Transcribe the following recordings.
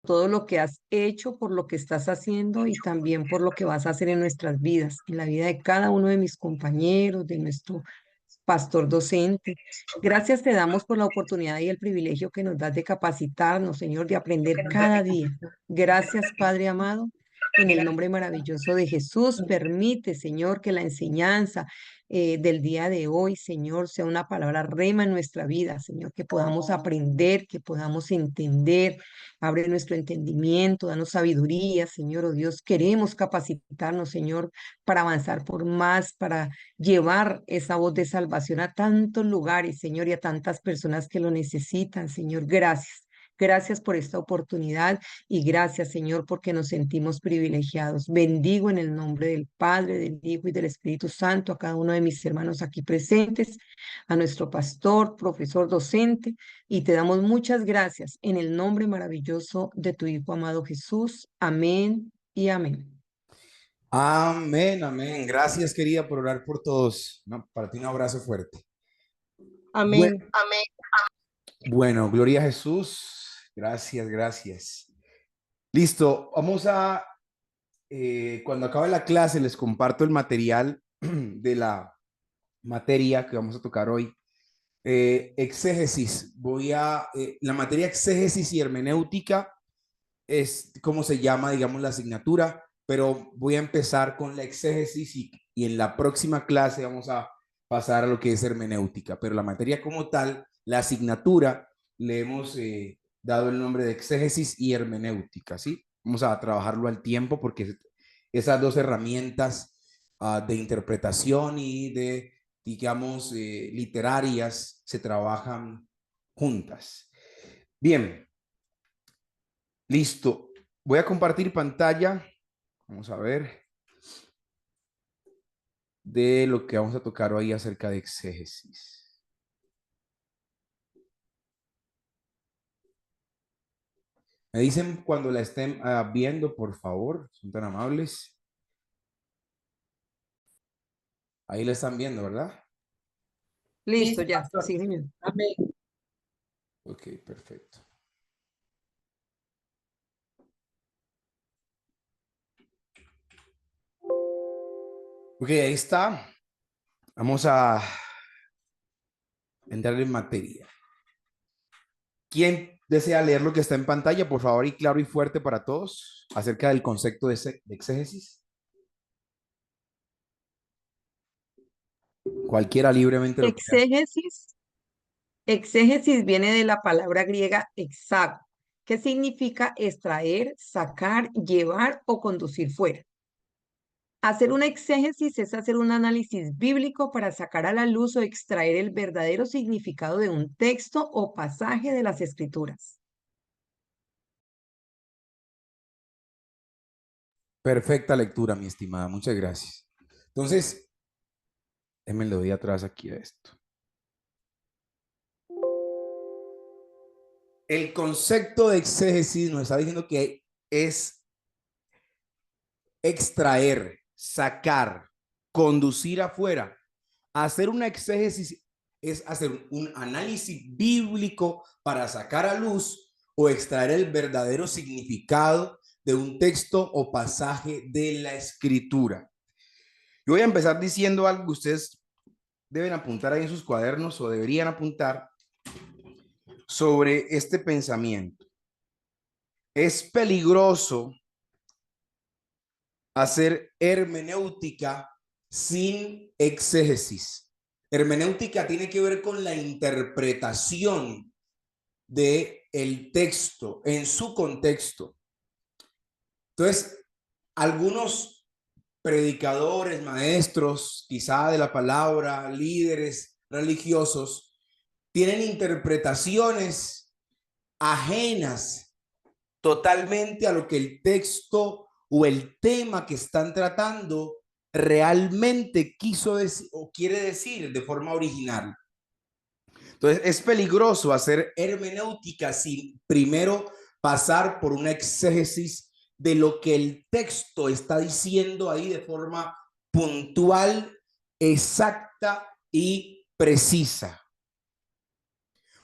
todo lo que has hecho, por lo que estás haciendo y también por lo que vas a hacer en nuestras vidas, en la vida de cada uno de mis compañeros, de nuestro pastor docente. Gracias te damos por la oportunidad y el privilegio que nos das de capacitarnos, Señor, de aprender cada día. Gracias, Padre amado. En el nombre maravilloso de Jesús, permite, Señor, que la enseñanza del día de hoy, Señor, sea una palabra rema en nuestra vida, Señor, que podamos aprender, que podamos entender. Abre nuestro entendimiento, danos sabiduría, Señor, oh Dios. Queremos capacitarnos, Señor, para avanzar por más, para llevar esa voz de salvación a tantos lugares, Señor, y a tantas personas que lo necesitan, Señor. Gracias. Gracias por esta oportunidad y gracias, Señor, porque nos sentimos privilegiados. Bendigo en el nombre del Padre, del Hijo y del Espíritu Santo a cada uno de mis hermanos aquí presentes, a nuestro pastor, profesor, docente, y te damos muchas gracias en el nombre maravilloso de tu Hijo amado Jesús. Amén y amén. Amén, amén. Gracias, querida, por orar por todos. Para ti un abrazo fuerte. Bueno, Amén. bueno, gloria a Jesús. Gracias, gracias. Listo, vamos a, cuando acabe la clase, les comparto el material de la materia que vamos a tocar hoy. Exégesis. La materia exégesis y hermenéutica es como se llama, digamos, la asignatura, pero voy a empezar con la exégesis y en la próxima clase vamos a pasar a lo que es hermenéutica, pero la materia como tal, la asignatura, le hemos dado el nombre de exégesis y hermenéutica, ¿sí? Vamos a trabajarlo al tiempo porque esas dos herramientas de interpretación y de, digamos, literarias se trabajan juntas. Bien, listo. Voy a compartir pantalla. Vamos a ver de lo que vamos a tocar hoy acerca de exégesis. Me dicen cuando la estén viendo, por favor, son tan amables. Ahí la están viendo, ¿verdad? Listo, ya. Sí, señor. Ok, perfecto. Ok, ahí está. Vamos a entrar en materia. ¿Quién desea leer lo que está en pantalla, por favor, y claro y fuerte para todos, acerca del concepto de exégesis? Cualquiera libremente lo puede hacer. Exégesis. Exégesis viene de la palabra griega exago, que significa extraer, sacar, llevar o conducir fuera. Hacer una exégesis es hacer un análisis bíblico para sacar a la luz o extraer el verdadero significado de un texto o pasaje de las escrituras. Perfecta lectura, mi estimada. Muchas gracias. Entonces, déjenme le doy atrás aquí a esto. El concepto de exégesis nos está diciendo que es extraer, sacar, conducir afuera. Hacer una exégesis es hacer un análisis bíblico para sacar a luz o extraer el verdadero significado de un texto o pasaje de la escritura. Yo voy a empezar diciendo algo que ustedes deben apuntar ahí en sus cuadernos o deberían apuntar sobre este pensamiento. Es peligroso hacer hermenéutica sin exégesis. Hermenéutica tiene que ver con la interpretación de el texto en su contexto. Entonces, algunos predicadores, maestros, quizá de la palabra, líderes religiosos, tienen interpretaciones ajenas totalmente a lo que el texto o el tema que están tratando realmente quiso decir o quiere decir de forma original. Entonces es peligroso hacer hermenéutica sin primero pasar por una exégesis de lo que el texto está diciendo ahí de forma puntual, exacta y precisa.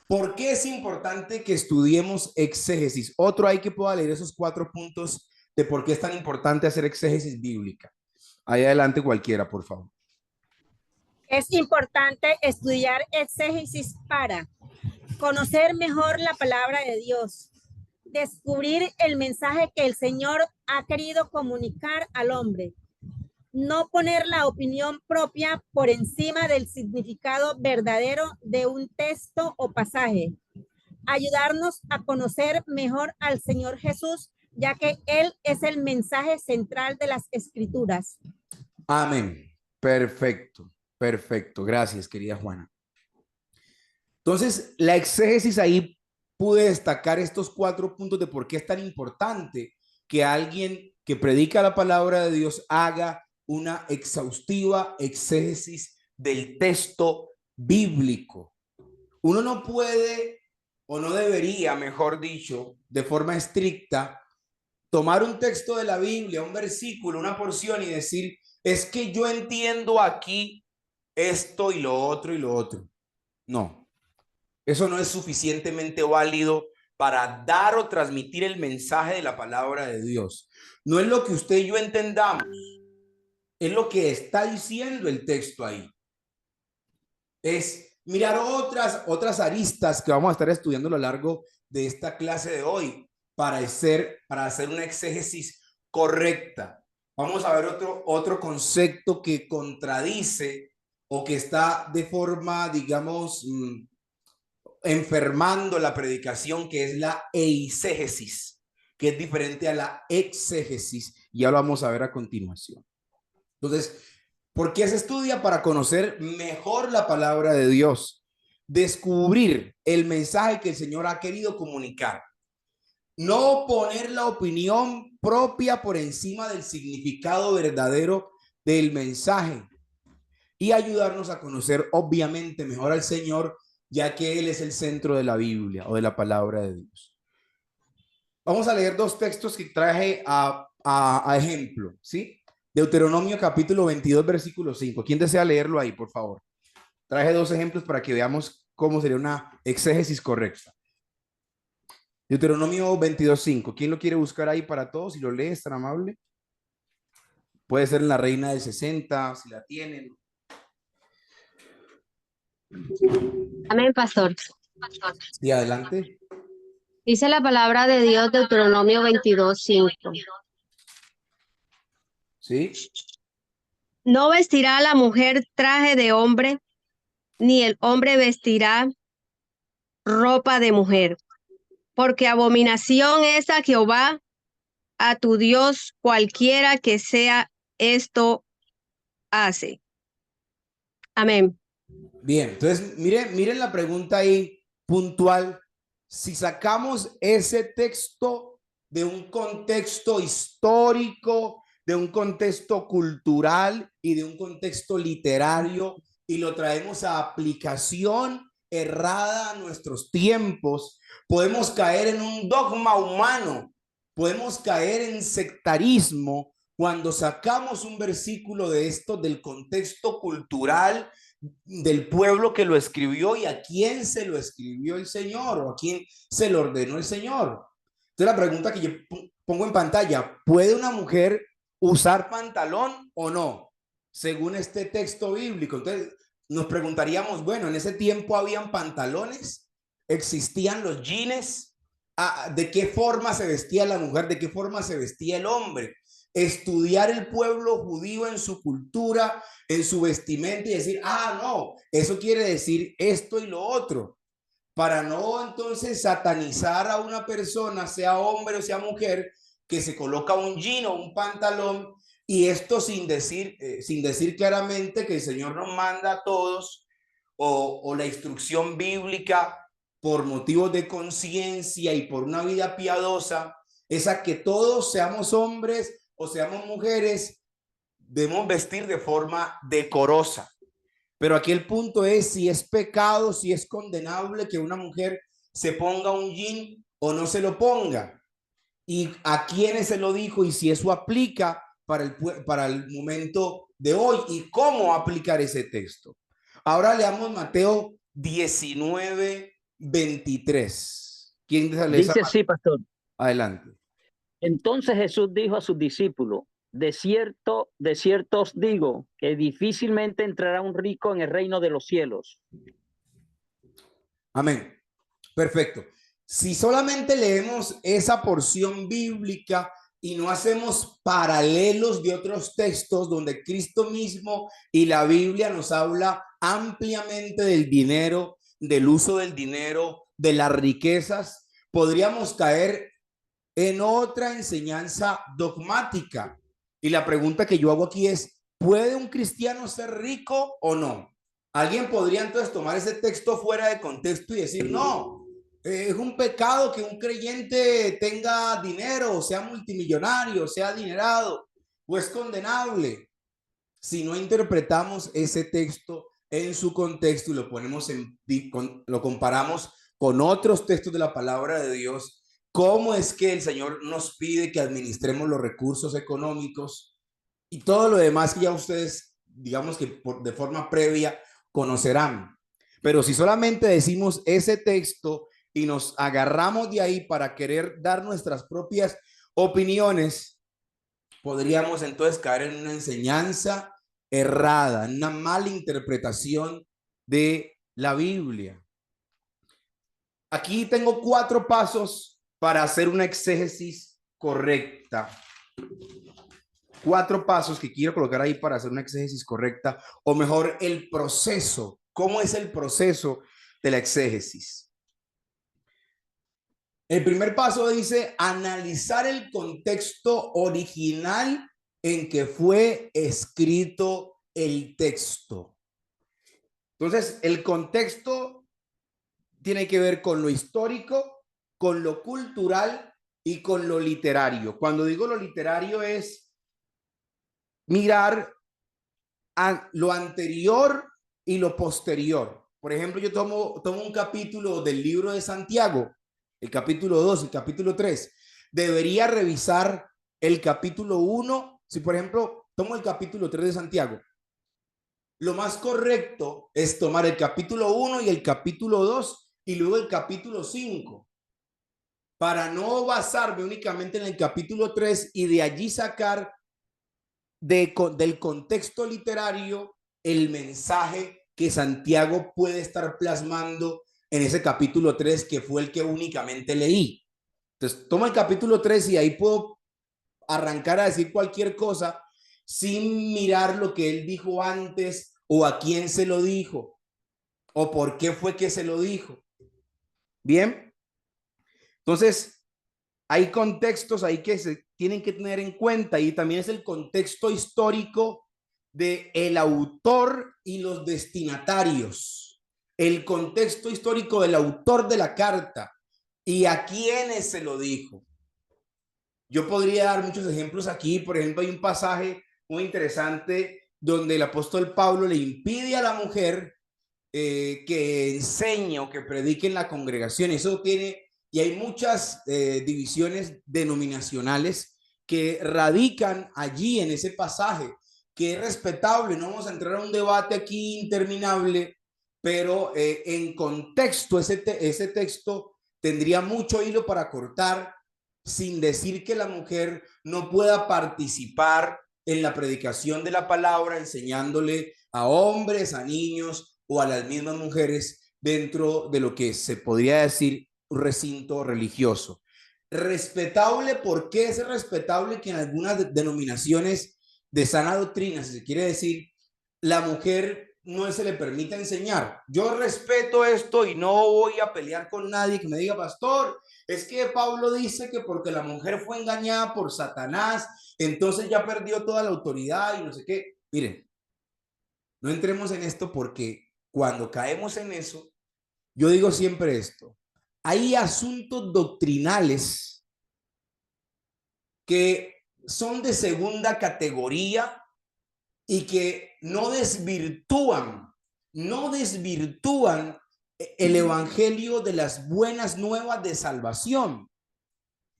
¿Por qué es importante que estudiemos exégesis? Otro hay que pueda leer esos 4 puntos de por qué es tan importante hacer exégesis bíblica. Ahí adelante cualquiera, por favor. Es importante estudiar exégesis para conocer mejor la palabra de Dios, descubrir el mensaje que el Señor ha querido comunicar al hombre, no poner la opinión propia por encima del significado verdadero de un texto o pasaje, ayudarnos a conocer mejor al Señor Jesús, ya que Él es el mensaje central de las Escrituras. Amén. Perfecto, perfecto. Gracias, querida Juana. Entonces, la exégesis ahí pude destacar estos 4 puntos de por qué es tan importante que alguien que predica la palabra de Dios haga una exhaustiva exégesis del texto bíblico. Uno no puede, o no debería, mejor dicho, de forma estricta, tomar un texto de la Biblia, un versículo, una porción y decir, es que yo entiendo aquí esto y lo otro y lo otro. No, eso no es suficientemente válido para dar o transmitir el mensaje de la palabra de Dios. No es lo que usted y yo entendamos, es lo que está diciendo el texto ahí. Es mirar otras aristas que vamos a estar estudiando a lo largo de esta clase de hoy para hacer una exégesis correcta. Vamos a ver otro concepto que contradice o que está de forma, digamos, enfermando la predicación, que es la eisegesis, que es diferente a la exégesis, y ya lo vamos a ver a continuación. Entonces, ¿por qué se estudia? Para conocer mejor la palabra de Dios, descubrir el mensaje que el Señor ha querido comunicar, no poner la opinión propia por encima del significado verdadero del mensaje y ayudarnos a conocer obviamente mejor al Señor, ya que Él es el centro de la Biblia o de la palabra de Dios. Vamos a leer 2 textos que traje a ejemplo, ¿sí? Deuteronomio capítulo 22, versículo 5. ¿Quién desea leerlo ahí, por favor? Traje 2 ejemplos para que veamos cómo sería una exégesis correcta. Deuteronomio 22, 5. ¿Quién lo quiere buscar ahí para todos? Si lo lee, es tan amable. Puede ser en la Reina del 60, si la tienen. Amén, pastor. Sí, adelante. Dice la palabra de Dios, Deuteronomio 22:5. Sí. No vestirá la mujer traje de hombre, ni el hombre vestirá ropa de mujer, porque abominación es a Jehová, a tu Dios, cualquiera que sea esto hace. Amén. Bien, entonces miren la pregunta ahí puntual. Si sacamos ese texto de un contexto histórico, de un contexto cultural y de un contexto literario y lo traemos a aplicación errada a nuestros tiempos, podemos caer en un dogma humano, podemos caer en sectarismo cuando sacamos un versículo de esto del contexto cultural del pueblo que lo escribió y a quién se lo escribió el Señor o a quién se lo ordenó el Señor. Entonces la pregunta que yo pongo en pantalla, ¿puede una mujer usar pantalón o no? Según este texto bíblico. Entonces nos preguntaríamos, bueno, en ese tiempo habían pantalones, existían los jeans, ¿de qué forma se vestía la mujer? ¿De qué forma se vestía el hombre? Estudiar el pueblo judío en su cultura, en su vestimenta y decir, no, eso quiere decir esto y lo otro, para no entonces satanizar a una persona, sea hombre o sea mujer, que se coloca un jean o un pantalón, y esto sin decir claramente que el Señor nos manda a todos, o la instrucción bíblica por motivos de conciencia y por una vida piadosa, es a que todos seamos hombres o seamos mujeres, debemos vestir de forma decorosa. Pero aquí el punto es si es pecado, si es condenable que una mujer se ponga un jean o no se lo ponga. Y a quiénes se lo dijo y si eso aplica para el momento de hoy y cómo aplicar ese texto. Ahora leamos Mateo 19, 23. ¿Quién lee esa? Dice así, pastor. Adelante. Entonces Jesús dijo a sus discípulos, de cierto os digo, que difícilmente entrará un rico en el reino de los cielos. Amén. Perfecto. Si solamente leemos esa porción bíblica y no hacemos paralelos de otros textos donde Cristo mismo y la Biblia nos habla ampliamente del dinero, del uso del dinero, de las riquezas, podríamos caer en otra enseñanza dogmática. Y la pregunta que yo hago aquí es, ¿puede un cristiano ser rico o no? Alguien podría entonces tomar ese texto fuera de contexto y decir, no, es un pecado que un creyente tenga dinero, sea multimillonario, sea adinerado, o es condenable. Si no interpretamos ese texto en su contexto y lo ponemos lo comparamos con otros textos de la palabra de Dios, ¿cómo es que el Señor nos pide que administremos los recursos económicos y todo lo demás que ya ustedes, digamos que de forma previa, conocerán? Pero si solamente decimos ese texto y nos agarramos de ahí para querer dar nuestras propias opiniones, podríamos entonces caer en una enseñanza errada, en una mala interpretación de la Biblia. Aquí tengo 4 pasos para hacer una exégesis correcta. 4 pasos que quiero colocar ahí para hacer una exégesis correcta, o mejor, el proceso. ¿Cómo es el proceso de la exégesis? El primer paso dice analizar el contexto original en que fue escrito el texto. Entonces, el contexto tiene que ver con lo histórico, con lo cultural y con lo literario. Cuando digo lo literario es mirar a lo anterior y lo posterior. Por ejemplo, yo tomo un capítulo del libro de Santiago, el capítulo 2, el capítulo 3. Debería revisar el capítulo 1. Si, por ejemplo, tomo el capítulo 3 de Santiago, lo más correcto es tomar el capítulo 1 y el capítulo 2 y luego el capítulo 5, para no basarme únicamente en el capítulo 3 y de allí sacar del contexto literario el mensaje que Santiago puede estar plasmando en ese capítulo 3, que fue el que únicamente leí. Entonces, tomo el capítulo 3 y ahí puedo arrancar a decir cualquier cosa sin mirar lo que él dijo antes, o a quién se lo dijo, o por qué fue que se lo dijo. Bien. Entonces, hay contextos ahí que se tienen que tener en cuenta, y también es el contexto histórico de el autor y los destinatarios, el contexto histórico del autor de la carta y a quiénes se lo dijo. Yo podría dar muchos ejemplos aquí. Por ejemplo, hay un pasaje muy interesante donde el apóstol Pablo le impide a la mujer que enseñe o que predique en la congregación. Eso tiene, y hay muchas divisiones denominacionales que radican allí en ese pasaje, que es respetable. No vamos a entrar a un debate aquí interminable, pero en contexto ese texto tendría mucho hilo para cortar, sin decir que la mujer no pueda participar en la predicación de la palabra, enseñándole a hombres, a niños o a las mismas mujeres dentro de lo que se podría decir un recinto religioso. Respetable, ¿por qué es respetable que en algunas denominaciones de sana doctrina, si se quiere decir, la mujer no se le permite enseñar? Yo respeto esto y no voy a pelear con nadie que me diga, pastor, es que Pablo dice que porque la mujer fue engañada por Satanás, entonces ya perdió toda la autoridad y no sé qué. Miren, no entremos en esto, porque cuando caemos en eso, yo digo siempre esto: hay asuntos doctrinales que son de segunda categoría y que no desvirtúan el evangelio de las buenas nuevas de salvación.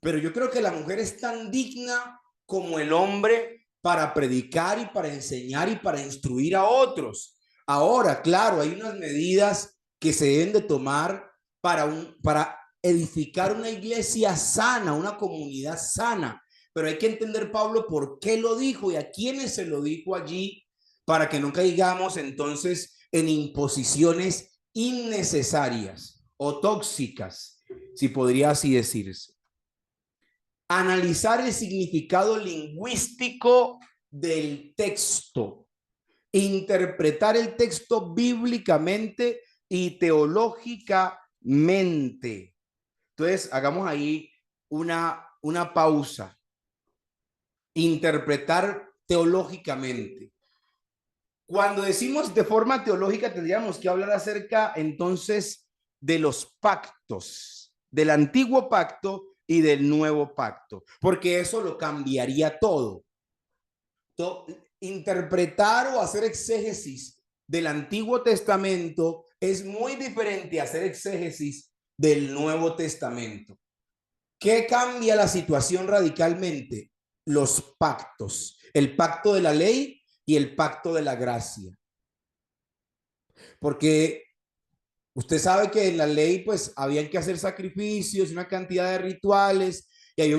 Pero yo creo que la mujer es tan digna como el hombre para predicar y para enseñar y para instruir a otros. Ahora, claro, hay unas medidas que se deben de tomar para edificar una iglesia sana, una comunidad sana. Pero hay que entender, Pablo, por qué lo dijo y a quiénes se lo dijo allí, para que no caigamos entonces en imposiciones innecesarias o tóxicas, si podría así decirse. Analizar el significado lingüístico del texto, interpretar el texto bíblicamente y teológicamente. Entonces, hagamos ahí una pausa. Interpretar teológicamente. Cuando decimos de forma teológica, tendríamos que hablar acerca entonces de los pactos, del antiguo pacto y del nuevo pacto, porque eso lo cambiaría todo. Interpretar o hacer exégesis del Antiguo Testamento es muy diferente a hacer exégesis del Nuevo Testamento. ¿Qué cambia la situación radicalmente? Los pactos, el pacto de la ley y el pacto de la gracia. Porque usted sabe que en la ley pues habían que hacer sacrificios, una cantidad de rituales, y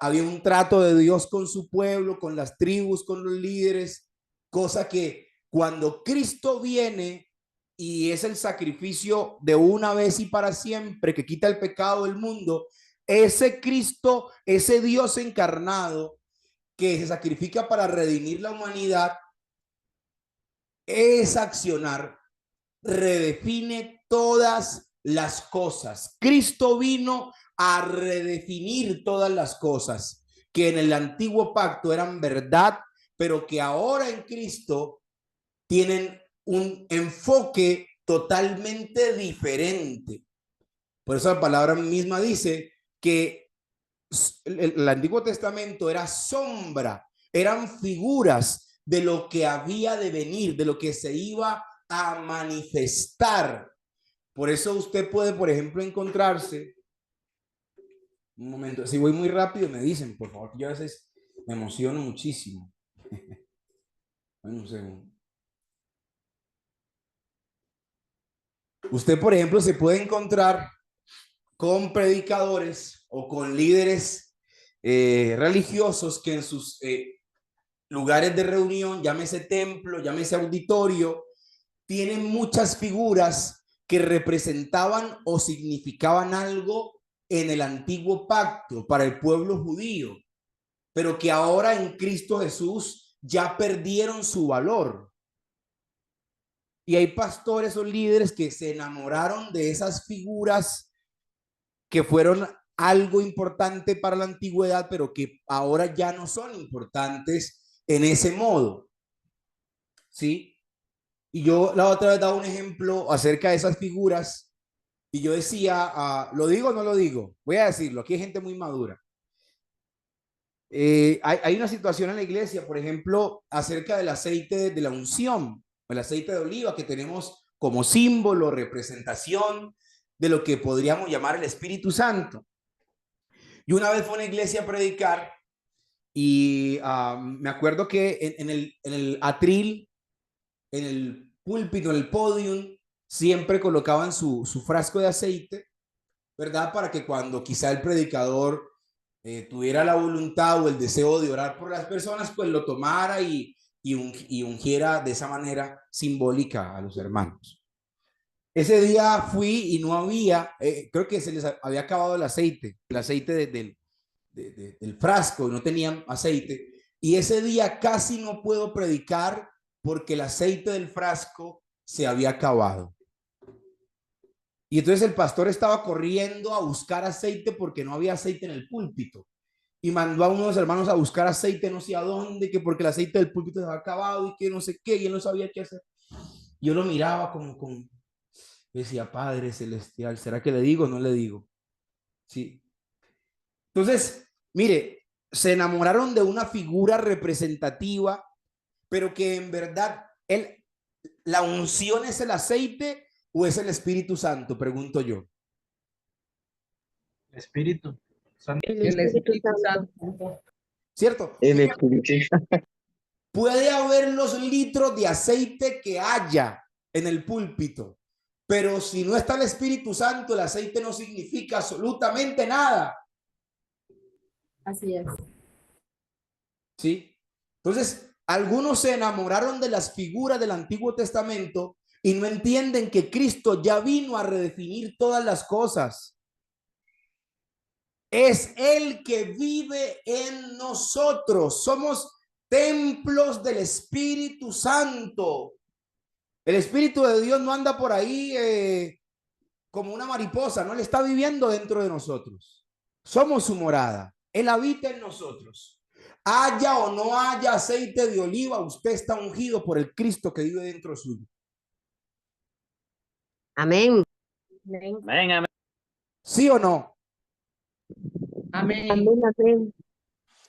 había un trato de Dios con su pueblo, con las tribus, con los líderes, cosa que cuando Cristo viene y es el sacrificio de una vez y para siempre que quita el pecado del mundo, ese Cristo, ese Dios encarnado que se sacrifica para redimir la humanidad, es accionar, redefine todas las cosas. Cristo vino a redefinir todas las cosas que en el antiguo pacto eran verdad, pero que ahora en Cristo tienen un enfoque totalmente diferente. Por eso la palabra misma dice que el Antiguo Testamento era sombra, eran figuras de lo que había de venir, de lo que se iba a manifestar. Por eso usted puede, por ejemplo, encontrarse, un momento, si voy muy rápido me dicen, por favor, yo a veces me emociono muchísimo. Un segundo. Usted, por ejemplo, se puede encontrar con predicadores o con líderes religiosos que en sus lugares de reunión, llámese templo, llámese auditorio, tienen muchas figuras que representaban o significaban algo en el antiguo pacto para el pueblo judío, pero que ahora en Cristo Jesús ya perdieron su valor. Y hay pastores o líderes que se enamoraron de esas figuras que fueron algo importante para la antigüedad, pero que ahora ya no son importantes en ese modo. ¿Sí? Y yo la otra vez daba un ejemplo acerca de esas figuras y yo decía, ¿lo digo o no lo digo? Voy a decirlo, aquí hay gente muy madura. Hay una situación en la iglesia, por ejemplo, acerca del aceite de la unción, el aceite de oliva que tenemos como símbolo, representación de lo que podríamos llamar el Espíritu Santo. Y una vez fue a una iglesia a predicar y me acuerdo que en el atril, en el púlpito, en el podium, siempre colocaban su frasco de aceite, ¿verdad? Para que cuando quizá el predicador tuviera la voluntad o el deseo de orar por las personas, pues lo tomara y ungiera de esa manera simbólica a los hermanos. Ese día fui y no había, creo que se les había acabado el aceite del frasco, y no tenían aceite. Y ese día casi no puedo predicar porque el aceite del frasco se había acabado. Y entonces el pastor estaba corriendo a buscar aceite porque no había aceite en el púlpito. Y mandó a unos hermanos a buscar aceite no sé a dónde, que porque el aceite del púlpito se había acabado y que no sé qué, y él no sabía qué hacer. Yo lo miraba como decía, Padre Celestial, ¿será que le digo o no le digo? Sí. Entonces, mire, se enamoraron de una figura representativa, pero que en verdad la unción es el aceite o es el Espíritu Santo, pregunto yo. Espíritu Santo. El Espíritu Santo. ¿Cierto? El Espíritu Santo. Puede haber los litros de aceite que haya en el púlpito, Pero si no está el Espíritu Santo, el aceite no significa absolutamente nada. Así es. ¿Sí? Entonces, algunos se enamoraron de las figuras del Antiguo Testamento y no entienden que Cristo ya vino a redefinir todas las cosas. Es Él que vive en nosotros. Somos templos del Espíritu Santo. El Espíritu de Dios no anda por ahí como una mariposa, no, Él está viviendo dentro de nosotros. Somos su morada. Él habita en nosotros. Haya o no haya aceite de oliva, usted está ungido por el Cristo que vive dentro suyo. Amén. Amén. Amén, amén. ¿Sí o no? Amén. Amén.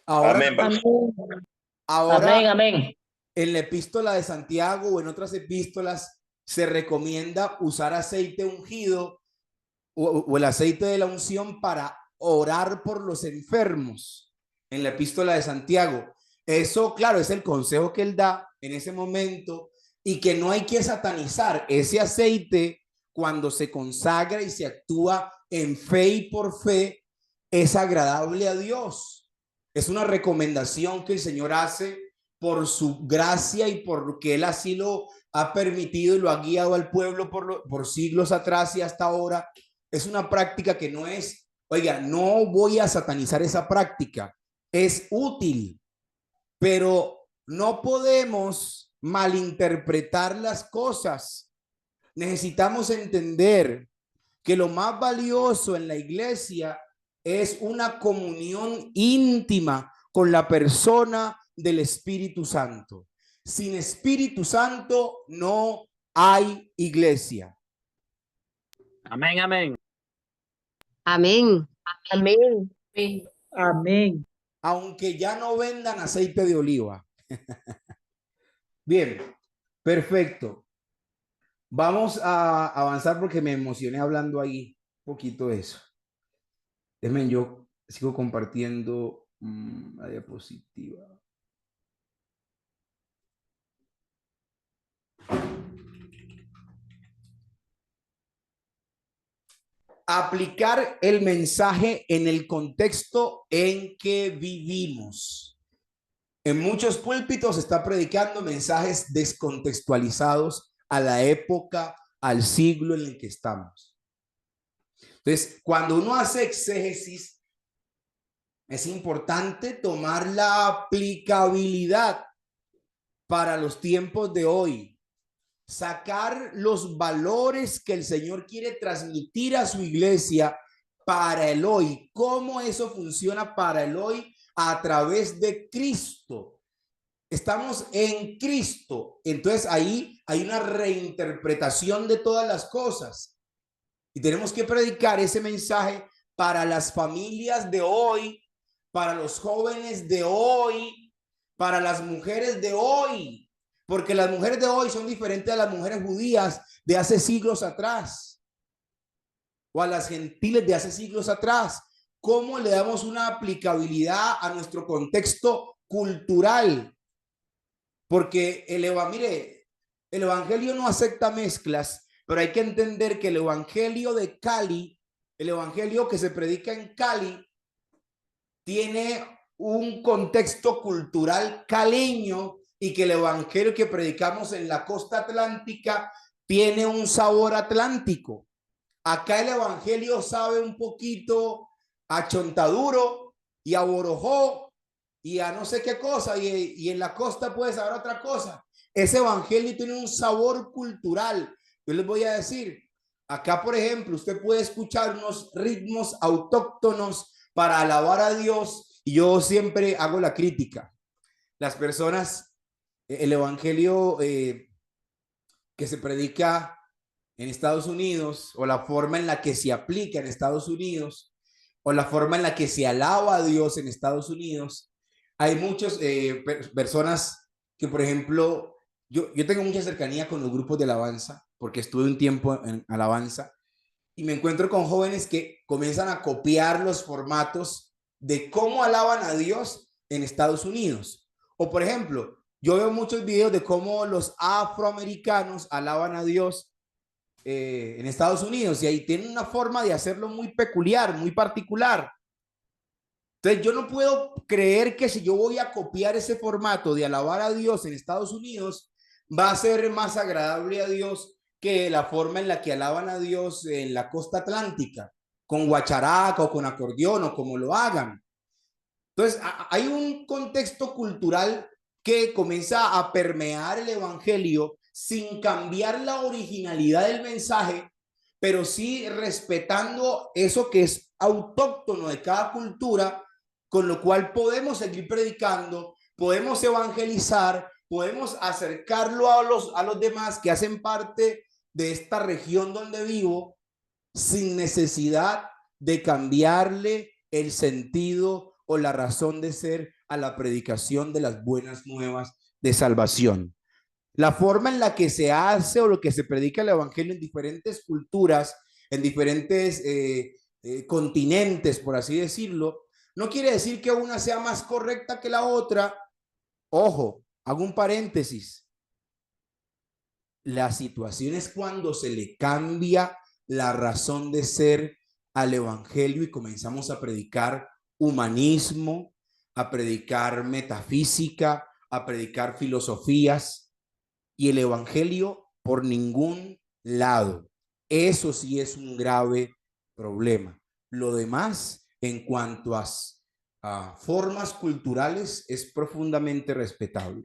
Ahora, Amén, pastor. ahora Amén, amén. en la epístola de Santiago o en otras epístolas se recomienda usar aceite ungido o el aceite de la unción para orar por los enfermos. En la epístola de Santiago. Eso, claro, es el consejo que él da en ese momento y que no hay que satanizar ese aceite cuando se consagra y se actúa en fe y por fe, es agradable a Dios. Es una recomendación que el Señor hace por su gracia y porque Él así lo ha permitido y lo ha guiado al pueblo por siglos atrás y hasta ahora. Es una práctica que no es, oiga, no voy a satanizar esa práctica. Es útil, pero no podemos malinterpretar las cosas. Necesitamos entender que lo más valioso en la iglesia es una comunión íntima con la persona del Espíritu Santo. Sin Espíritu Santo no hay iglesia. Amén, amén. Amén. Amén. Amén. Aunque ya no vendan aceite de oliva. Bien, perfecto. Vamos a avanzar porque me emocioné hablando ahí un poquito de eso. Déjenme, yo sigo compartiendo la diapositiva. Aplicar el mensaje en el contexto en que vivimos. En muchos púlpitos se está predicando mensajes descontextualizados a la época, al siglo en el que estamos. Entonces, cuando uno hace exégesis, es importante tomar la aplicabilidad para los tiempos de hoy. Sacar los valores que el Señor quiere transmitir a su iglesia para el hoy. ¿Cómo eso funciona para el hoy? A través de Cristo. Estamos en Cristo. Entonces ahí hay una reinterpretación de todas las cosas. Y tenemos que predicar ese mensaje para las familias de hoy, para los jóvenes de hoy, para las mujeres de hoy. Porque las mujeres de hoy son diferentes a las mujeres judías de hace siglos atrás. O a las gentiles de hace siglos atrás. ¿Cómo le damos una aplicabilidad a nuestro contexto cultural? Porque el evangelio no acepta mezclas, pero hay que entender que el evangelio de Cali, el evangelio que se predica en Cali, tiene un contexto cultural caleño y que el evangelio que predicamos en la costa atlántica tiene un sabor atlántico. Acá el evangelio sabe un poquito a Chontaduro y a Borojó y a no sé qué cosa, y en la costa puede saber otra cosa. Ese evangelio tiene un sabor cultural. Yo les voy a decir, acá por ejemplo, usted puede escuchar unos ritmos autóctonos para alabar a Dios, y yo siempre hago la crítica. Las personas, el evangelio que se predica en Estados Unidos, o la forma en la que se aplica en Estados Unidos, o la forma en la que se alaba a Dios en Estados Unidos, hay muchas personas que, por ejemplo, yo tengo mucha cercanía con los grupos de alabanza, porque estuve un tiempo en alabanza, y me encuentro con jóvenes que comienzan a copiar los formatos de cómo alaban a Dios en Estados Unidos. O, por ejemplo, yo veo muchos videos de cómo los afroamericanos alaban a Dios en Estados Unidos y ahí tienen una forma de hacerlo muy peculiar, muy particular. Entonces yo no puedo creer que si yo voy a copiar ese formato de alabar a Dios en Estados Unidos, va a ser más agradable a Dios que la forma en la que alaban a Dios en la costa atlántica, con guacharaca o con acordeón o como lo hagan. Entonces hay un contexto cultural que comienza a permear el evangelio sin cambiar la originalidad del mensaje, pero sí respetando eso que es autóctono de cada cultura, con lo cual podemos seguir predicando, podemos evangelizar, podemos acercarlo a los demás que hacen parte de esta región donde vivo, sin necesidad de cambiarle el sentido o la razón de ser a la predicación de las buenas nuevas de salvación. La forma en la que se hace o lo que se predica el evangelio en diferentes culturas, en diferentes continentes, por así decirlo, no quiere decir que una sea más correcta que la otra. Ojo, hago un paréntesis. La situación es cuando se le cambia la razón de ser al evangelio y comenzamos a predicar humanismo, a predicar metafísica, a predicar filosofías, y el evangelio por ningún lado. Eso sí es un grave problema. Lo demás, en cuanto a formas culturales, es profundamente respetable.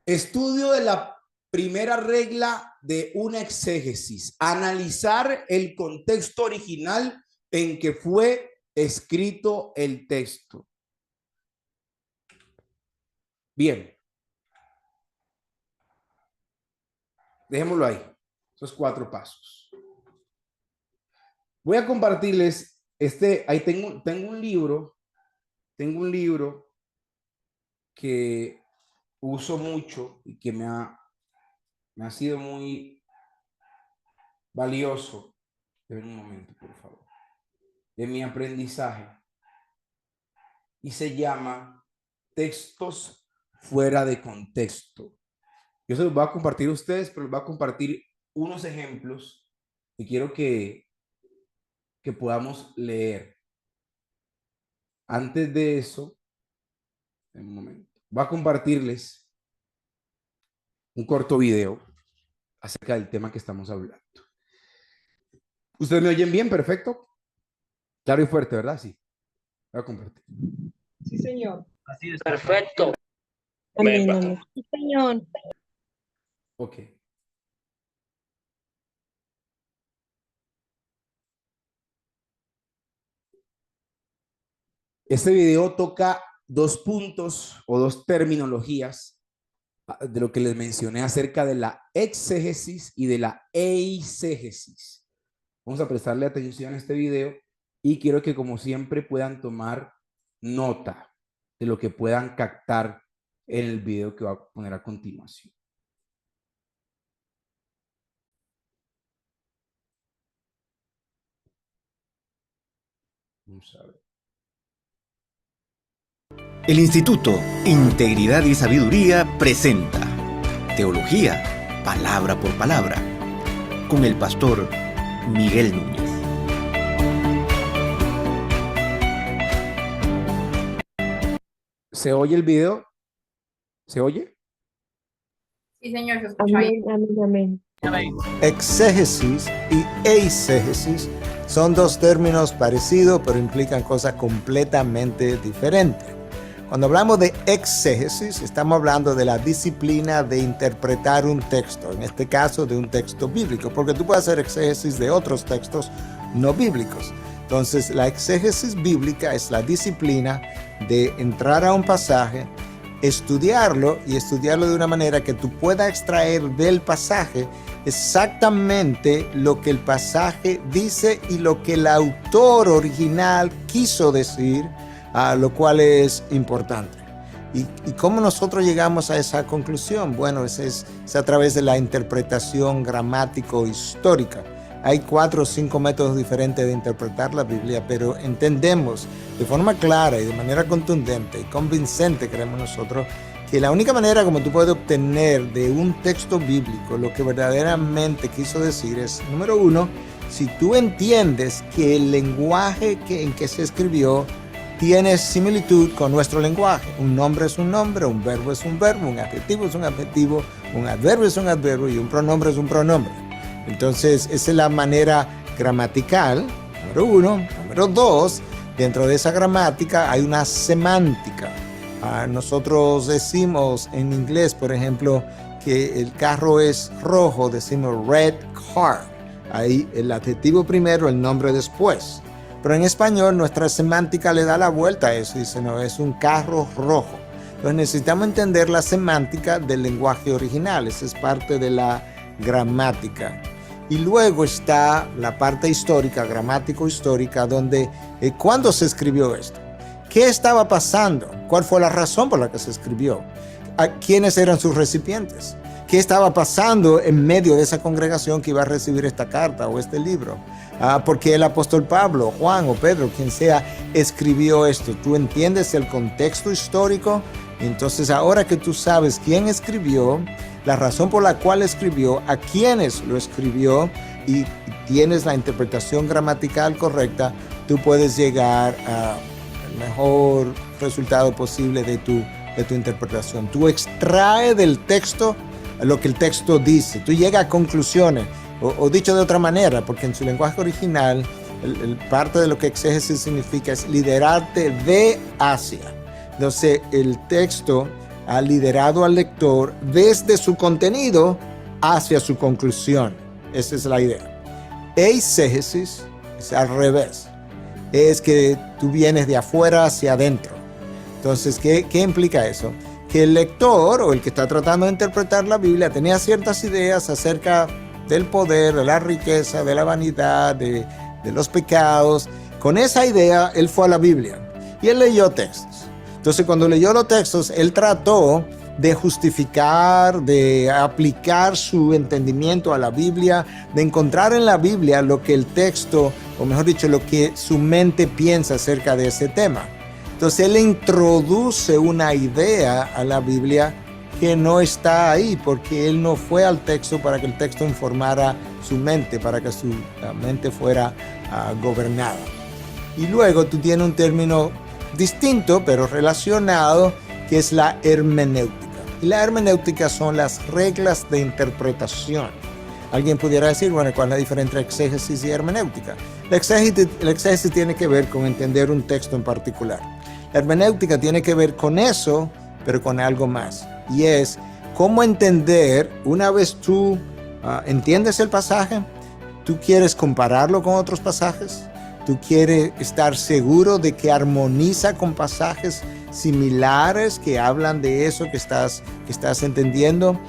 Estudio de la primera regla de una exégesis: analizar el contexto original en que fue escrito el texto. Bien. Dejémoslo ahí, esos 4 pasos. Voy a compartirles ahí tengo un libro que uso mucho y que me ha sido muy valioso. Esperen un momento, por favor. De mi aprendizaje. Y se llama Textos fuera de contexto. Yo se los voy a compartir a ustedes, pero les voy a compartir unos ejemplos que quiero que podamos leer. Antes de eso, en un momento, voy a compartirles un corto video acerca del tema que estamos hablando. ¿Ustedes me oyen bien? Perfecto. Claro y fuerte, ¿verdad? Sí. Voy a compartir. Sí, señor. Así es. Perfecto. Amén, amén. Sí, Señor. Ok. Este video toca 2 puntos o 2 terminologías de lo que les mencioné acerca de la exégesis y de la eisegesis. Vamos a prestarle atención a este video y quiero que, como siempre, puedan tomar nota de lo que puedan captar en el video que voy a poner a continuación. Vamos a ver. El Instituto Integridad y Sabiduría presenta Teología, Palabra por Palabra, con el pastor Miguel Núñez. ¿Se oye el video? ¿Se oye? Sí, señor, se escucha bien. Amén, amén. Exégesis y eisegesis son 2 términos parecidos, pero implican cosas completamente diferentes. Cuando hablamos de exégesis, estamos hablando de la disciplina de interpretar un texto, en este caso de un texto bíblico, porque tú puedes hacer exégesis de otros textos no bíblicos. Entonces, la exégesis bíblica es la disciplina de entrar a un pasaje, estudiarlo y estudiarlo de una manera que tú puedas extraer del pasaje exactamente lo que el pasaje dice y lo que el autor original quiso decir, lo cual es importante. ¿Y cómo nosotros llegamos a esa conclusión? Bueno, es a través de la interpretación gramático-histórica. Hay 4 o 5 métodos diferentes de interpretar la Biblia, pero entendemos de forma clara y de manera contundente y convincente, creemos nosotros, que la única manera como tú puedes obtener de un texto bíblico lo que verdaderamente quiso decir es, número uno, si tú entiendes que el lenguaje en que se escribió tiene similitud con nuestro lenguaje. Un nombre es un nombre, un verbo es un verbo, un adjetivo es un adjetivo, un adverbio es un adverbio y un pronombre es un pronombre. Entonces, esa es la manera gramatical, número uno. Número dos, dentro de esa gramática hay una semántica. Nosotros decimos en inglés, por ejemplo, que el carro es rojo, decimos red car. Ahí el adjetivo primero, el nombre después. Pero en español nuestra semántica le da la vuelta a eso, dice, no, es un carro rojo. Entonces necesitamos entender la semántica del lenguaje original, esa es parte de la gramática. Y luego está la parte histórica, gramático-histórica, donde ¿cuándo se escribió esto? ¿Qué estaba pasando? ¿Cuál fue la razón por la que se escribió? ¿Quiénes eran sus recipientes? ¿Qué estaba pasando en medio de esa congregación que iba a recibir esta carta o este libro? ¿Por qué el apóstol Pablo, Juan o Pedro, quien sea, escribió esto? ¿Tú entiendes el contexto histórico? Entonces, ahora que tú sabes quién escribió, la razón por la cual escribió, a quiénes lo escribió y tienes la interpretación gramatical correcta, tú puedes llegar al mejor resultado posible de tu interpretación. Tú extraes del texto lo que el texto dice, tú llegas a conclusiones, o dicho de otra manera, porque en su lenguaje original, parte de lo que exégesis significa es liderarte de hacia. Entonces, el texto ha liderado al lector desde su contenido hacia su conclusión. Esa es la idea. Eisegesis es al revés. Es que tú vienes de afuera hacia adentro. Entonces, ¿qué implica eso? Que el lector o el que está tratando de interpretar la Biblia tenía ciertas ideas acerca del poder, de la riqueza, de la vanidad, de los pecados. Con esa idea, él fue a la Biblia y él leyó textos. Entonces, cuando leyó los textos, él trató de justificar, de aplicar su entendimiento a la Biblia, de encontrar en la Biblia lo que el texto, o mejor dicho, lo que su mente piensa acerca de ese tema. Entonces, él introduce una idea a la Biblia que no está ahí, porque él no fue al texto para que el texto informara su mente, para que su mente fuera gobernada. Y luego tú tienes un término distinto, pero relacionado, que es la hermenéutica. Y la hermenéutica son las reglas de interpretación. Alguien pudiera decir, bueno, ¿cuál es la diferencia entre exégesis y hermenéutica? La exégesis tiene que ver con entender un texto en particular. La hermenéutica tiene que ver con eso, pero con algo más. Y es cómo entender, una vez tú entiendes el pasaje, tú quieres compararlo con otros pasajes, tú quieres estar seguro de que armoniza con pasajes similares que hablan de eso que estás entendiendo.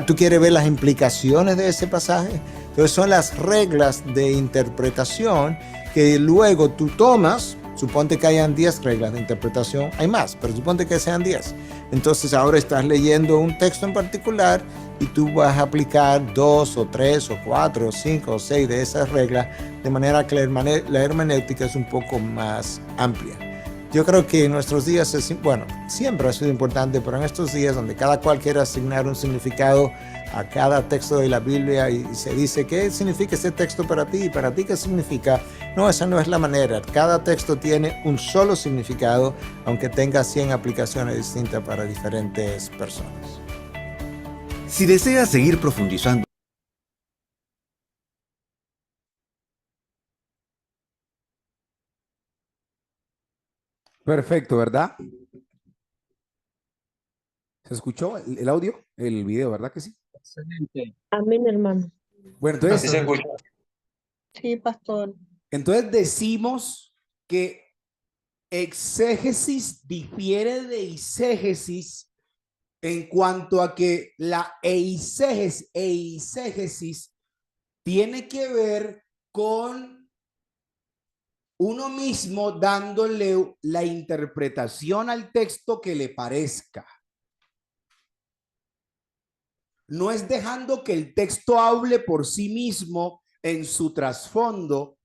Tú quieres ver las implicaciones de ese pasaje. Entonces son las reglas de interpretación que luego tú tomas. Suponte que hayan 10 reglas de interpretación, hay más, pero suponte que sean 10. Entonces ahora estás leyendo un texto en particular y tú vas a aplicar 2 o 3 o 4 o 5 o 6 de esas reglas, de manera que la hermenéutica es un poco más amplia. Yo creo que en nuestros días, siempre ha sido importante, pero en estos días donde cada cual quiere asignar un significado a cada texto de la Biblia y se dice, ¿qué significa ese texto para ti? ¿Y para ti qué significa? No, esa no es la manera. Cada texto tiene un solo significado, aunque tenga 100 aplicaciones distintas para diferentes personas. Si deseas seguir profundizando, Perfecto, ¿verdad? ¿Se escuchó el audio? El video, ¿verdad que sí? Excelente. Amén, hermano. Bueno, entonces, Sí, pastor. entonces decimos que exégesis difiere de eisegesis en cuanto a que la eisegesis tiene que ver con uno mismo dándole la interpretación al texto que le parezca. No es dejando que el texto hable por sí mismo en su trasfondo,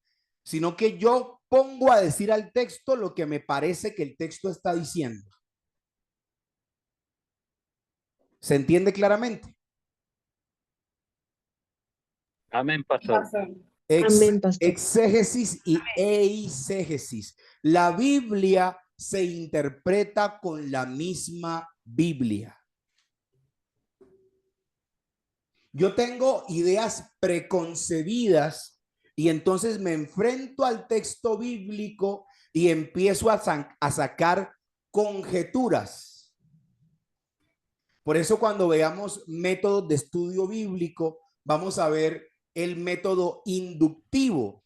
sino que yo pongo a decir al texto lo que me parece que el texto está diciendo. ¿Se entiende claramente? Amén, pastor. Amén, pastor. Exégesis y eisegesis. La Biblia se interpreta con la misma Biblia. Yo tengo ideas preconcebidas y entonces me enfrento al texto bíblico y empiezo a sacar conjeturas. Por eso cuando veamos métodos de estudio bíblico, vamos a ver el método inductivo.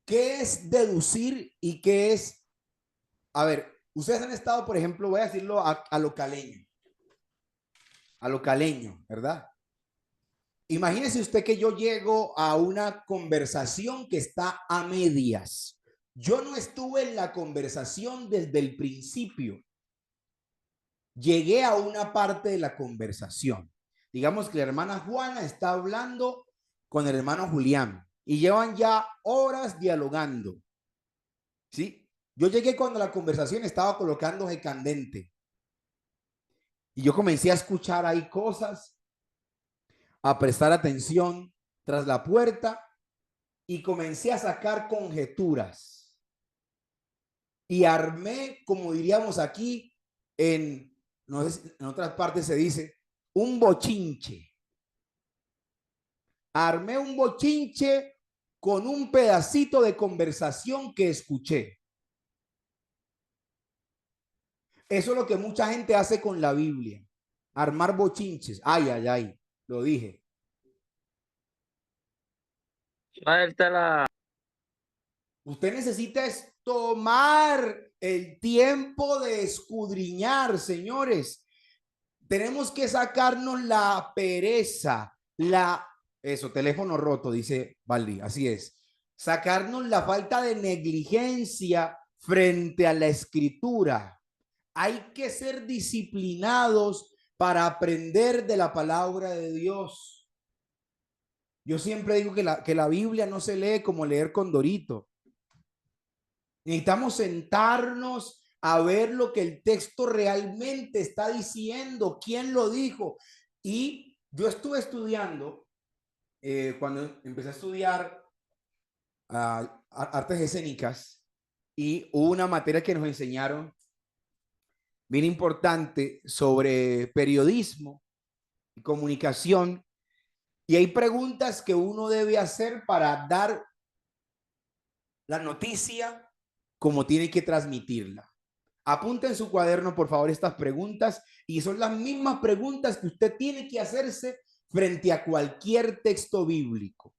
¿Qué es deducir y qué es? A ver, ustedes han estado, por ejemplo, voy a decirlo a lo caleño, ¿verdad? Imagínese usted que yo llego a una conversación que está a medias. Yo no estuve en la conversación desde el principio. Llegué a una parte de la conversación. Digamos que la hermana Juana está hablando con el hermano Julián y llevan ya horas dialogando. ¿Sí? Yo llegué cuando la conversación estaba colocándose candente. Y yo comencé a escuchar ahí cosas, a prestar atención tras la puerta y comencé a sacar conjeturas. Y armé, como diríamos aquí, no sé, en otras partes se dice, un bochinche. Armé un bochinche con un pedacito de conversación que escuché. Eso es lo que mucha gente hace con la Biblia. Armar bochinches. Ay, ay, ay. Lo dije. Usted necesita es tomar el tiempo de escudriñar, señores. Tenemos que sacarnos la pereza, teléfono roto, dice Valdi, así es. Sacarnos la falta de negligencia frente a la escritura. Hay que ser disciplinados para aprender de la palabra de Dios. Yo siempre digo que la Biblia no se lee como leer Condorito. Necesitamos sentarnos a ver lo que el texto realmente está diciendo, quién lo dijo. Y yo estuve estudiando, cuando empecé a estudiar artes escénicas, y hubo una materia que nos enseñaron bien importante sobre periodismo y comunicación. Y hay preguntas que uno debe hacer para dar la noticia como tiene que transmitirla. Apunta en su cuaderno, por favor, estas preguntas, y son las mismas preguntas que usted tiene que hacerse frente a cualquier texto bíblico.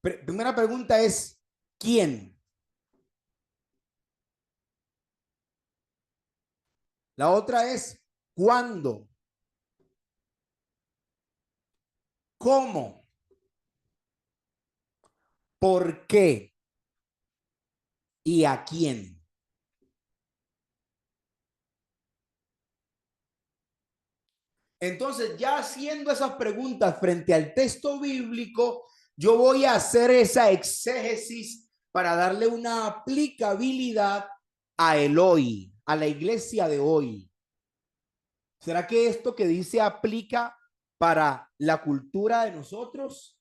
Primera pregunta es, ¿quién? La otra es, ¿cuándo? ¿Cómo? ¿Por qué? ¿Y a quién? Entonces, ya haciendo esas preguntas frente al texto bíblico, yo voy a hacer esa exégesis para darle una aplicabilidad a el hoy, a la iglesia de hoy. ¿Será que esto que dice aplica para la cultura de nosotros?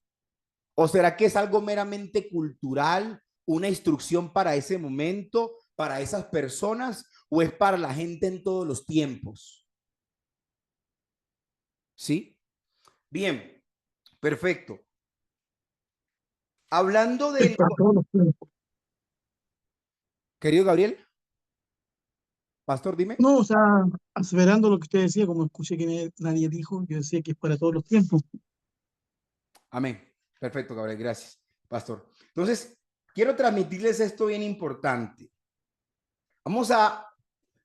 ¿O será que es algo meramente cultural, una instrucción para ese momento, para esas personas, o es para la gente en todos los tiempos? ¿Sí? Bien, perfecto. Hablando de... Querido Gabriel. Pastor, dime. No, o sea, aseverando lo que usted decía, como escuché que nadie dijo, yo decía que es para todos los tiempos. Amén. Perfecto, Gabriel. Gracias, pastor. Entonces, quiero transmitirles esto bien importante.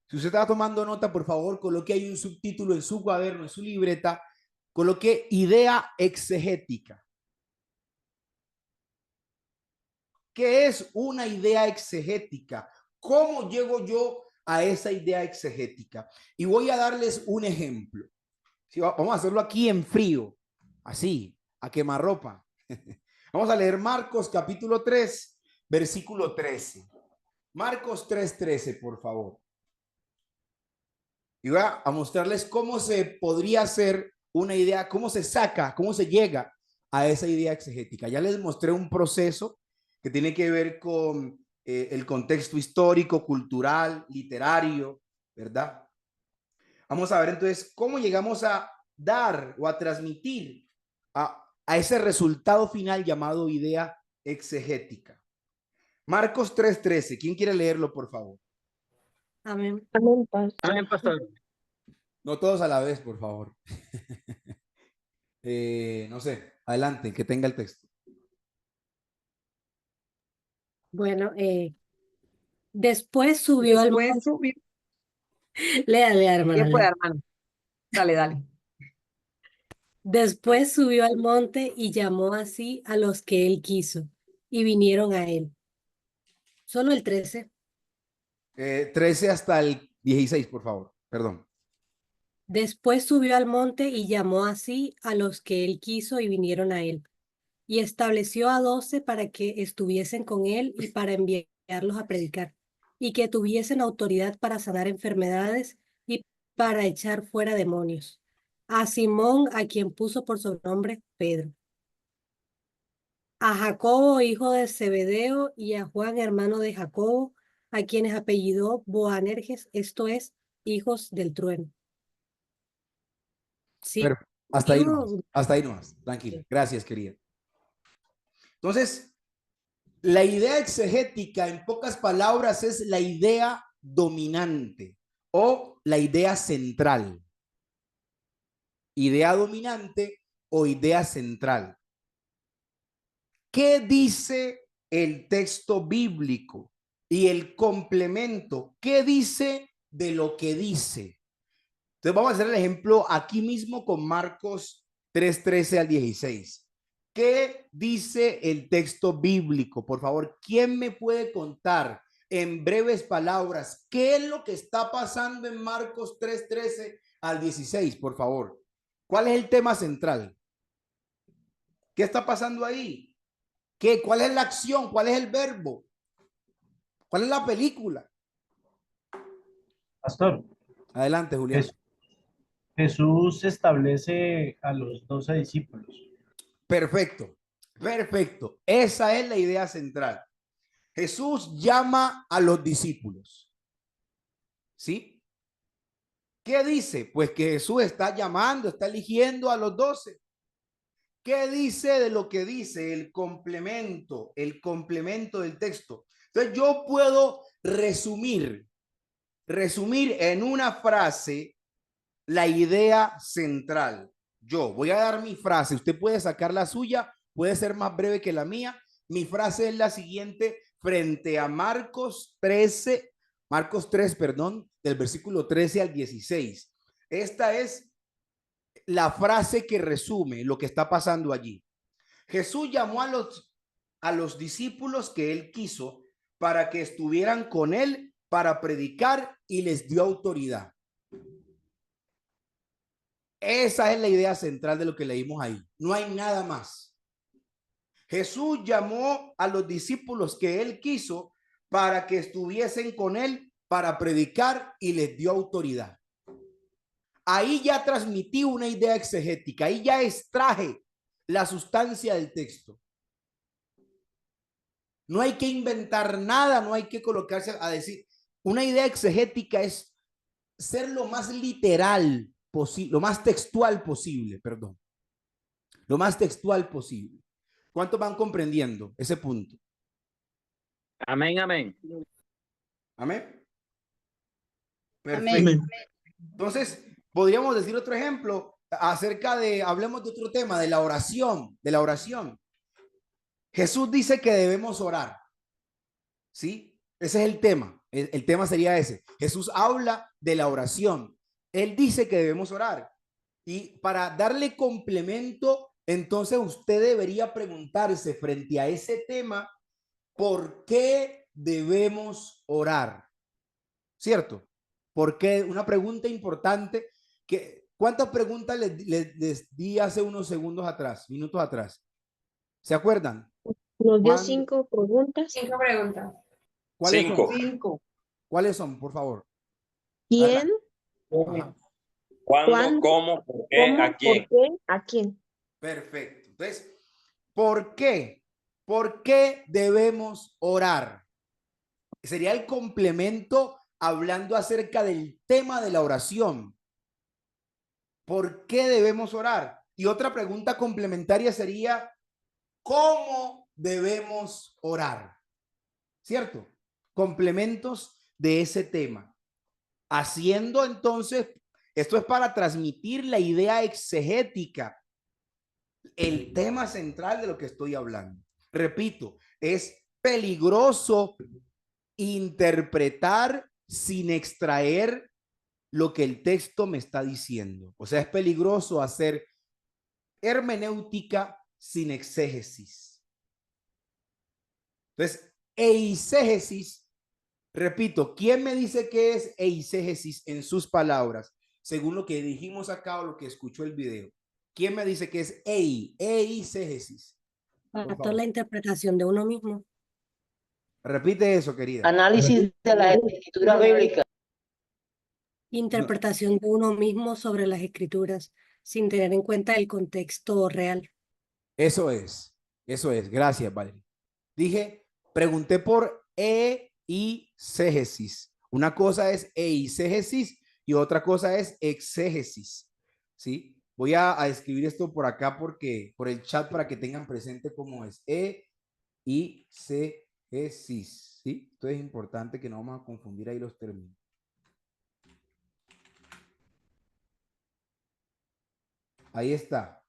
Si usted está tomando nota, por favor, coloque ahí un subtítulo en su cuaderno, en su libreta, coloque idea exegética. ¿Qué es una idea exegética? ¿Cómo llego yo a esa idea exegética? Y voy a darles un ejemplo. Sí, vamos a hacerlo aquí en frío, así, a quemarropa. Vamos a leer Marcos capítulo 3, versículo 13. Marcos 3:13, por favor. Y voy a mostrarles cómo se podría hacer una idea, cómo se saca, cómo se llega a esa idea exegética. Ya les mostré un proceso que tiene que ver con el contexto histórico, cultural, literario, ¿verdad? Vamos a ver entonces cómo llegamos a dar o a transmitir a ese resultado final llamado idea exegética. Marcos 3:13. ¿Quién quiere leerlo, por favor? Amén. Amén, pastor. No todos a la vez, por favor. No sé, adelante, que tenga el texto. Bueno, después subió al Después monte. subió. Lea, hermana, Tiempo de lea. hermano. Dale, dale. Después subió al monte y llamó así a los que él quiso, y vinieron a él. Solo el 13. 13 hasta el 16, por favor. Perdón. Después subió al monte y llamó así a los que él quiso, y vinieron a él. Y estableció a 12 para que estuviesen con él y para enviarlos a predicar, y que tuviesen autoridad para sanar enfermedades y para echar fuera demonios. A Simón, a quien puso por sobrenombre Pedro. A Jacobo, hijo de Zebedeo, y a Juan, hermano de Jacobo, a quienes apellidó Boanerges, esto es, hijos del trueno. Sí. Pero hasta ahí nomás. Hasta ahí nomás. Tranquila. Gracias, querida. Entonces, la idea exegética, en pocas palabras, es la idea dominante o la idea central. Idea dominante o idea central. ¿Qué dice el texto bíblico y el complemento? ¿Qué dice de lo que dice? Entonces vamos a hacer el ejemplo aquí mismo con Marcos 3:13 al 16. ¿Qué dice el texto bíblico? Por favor, ¿quién me puede contar en breves palabras qué es lo que está pasando en Marcos 3:13 al 16? Por favor, ¿cuál es el tema central? ¿Qué está pasando ahí? ¿Cuál es la acción? ¿Cuál es el verbo? ¿Cuál es la película? Pastor, Adelante, Julián. Jesús establece a los 12 discípulos. Perfecto, perfecto. Esa es la idea central. Jesús llama a los discípulos. ¿Sí? ¿Qué dice? Pues que Jesús está llamando, está eligiendo a los 12. ¿Qué dice de lo que dice? El complemento del texto. Entonces yo puedo resumir en una frase la idea central. Yo voy a dar mi frase, usted puede sacar la suya, puede ser más breve que la mía. Mi frase es la siguiente frente a Marcos 3, del versículo 13 al 16. Esta es la frase que resume lo que está pasando allí. Jesús llamó a los discípulos que él quiso para que estuvieran con él para predicar y les dio autoridad. Esa es la idea central de lo que leímos ahí. No hay nada más. Jesús llamó a los discípulos que él quiso para que estuviesen con él para predicar y les dio autoridad. Ahí ya transmití una idea exegética, ahí ya extraje la sustancia del texto. No hay que inventar nada, no hay que colocarse a decir. Una idea exegética es ser lo más literal posible, lo más textual posible, perdón. Lo más textual posible. ¿Cuántos van comprendiendo ese punto? Amén, amén. Amén. Perfecto. Amén. Entonces, podríamos decir otro ejemplo acerca de, hablemos de otro tema, de la oración, Jesús dice que debemos orar. ¿Sí? Ese es el tema. El tema sería ese. Jesús habla de la oración. Él dice que debemos orar. Y para darle complemento, entonces usted debería preguntarse frente a ese tema, ¿por qué debemos orar? ¿Cierto? ¿Por qué? Una pregunta importante. ¿Cuántas preguntas les di hace unos minutos atrás? ¿Se acuerdan? Nos dio 5 preguntas. 5 preguntas. ¿Cuáles son? 5. ¿Cuáles son, por favor? ¿Quién? Adelante. Ajá. ¿Cuándo, cómo, por qué, a quién? por qué, a quién? Perfecto. Entonces, ¿por qué? ¿Por qué debemos orar? Sería el complemento hablando acerca del tema de la oración. ¿Por qué debemos orar? Y otra pregunta complementaria sería, ¿cómo debemos orar? ¿Cierto? Complementos de ese tema. Haciendo entonces, esto es para transmitir la idea exegética, el tema central de lo que estoy hablando. Repito, es peligroso interpretar sin extraer lo que el texto me está diciendo. O sea, es peligroso hacer hermenéutica sin exégesis. Entonces, eisegesis, repito, ¿quién me dice qué es eisegesis en sus palabras? Según lo que dijimos acá o lo que escuchó el video. ¿Quién me dice qué es eisegesis? Para toda la interpretación de uno mismo. Repite eso, querida. Análisis de la escritura bíblica. Interpretación de uno mismo sobre las escrituras, sin tener en cuenta el contexto real. Eso es. Gracias, Valeria. Pregunté por eisegesis. Una cosa es eisegesis y otra cosa es exégesis. ¿Sí? Voy a escribir esto por acá por el chat para que tengan presente cómo es. Eisegesis. ¿Sí? Esto es importante que no vamos a confundir ahí los términos. Ahí está.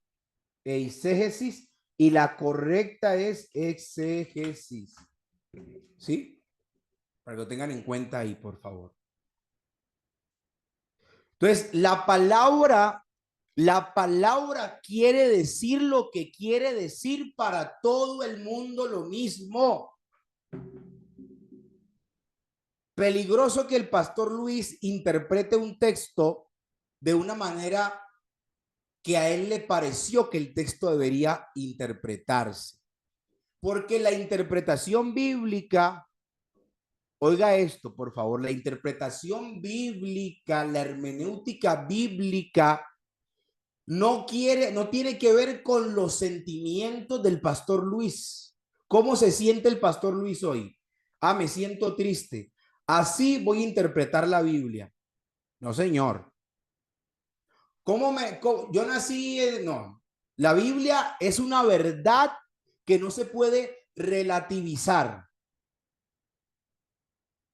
Eisegesis y la correcta es exégesis. ¿Sí? Para que lo tengan en cuenta ahí, por favor. Entonces, la palabra quiere decir lo que quiere decir para todo el mundo lo mismo. Peligroso que el pastor Luis interprete un texto de una manera que a él le pareció que el texto debería interpretarse. Porque la interpretación bíblica, oiga esto, por favor, la interpretación bíblica, la hermenéutica bíblica, no tiene que ver con los sentimientos del pastor Luis. ¿Cómo se siente el pastor Luis hoy? Me siento triste. Así voy a interpretar la Biblia. No, señor. Yo nací, no. La Biblia es una verdad que no se puede relativizar.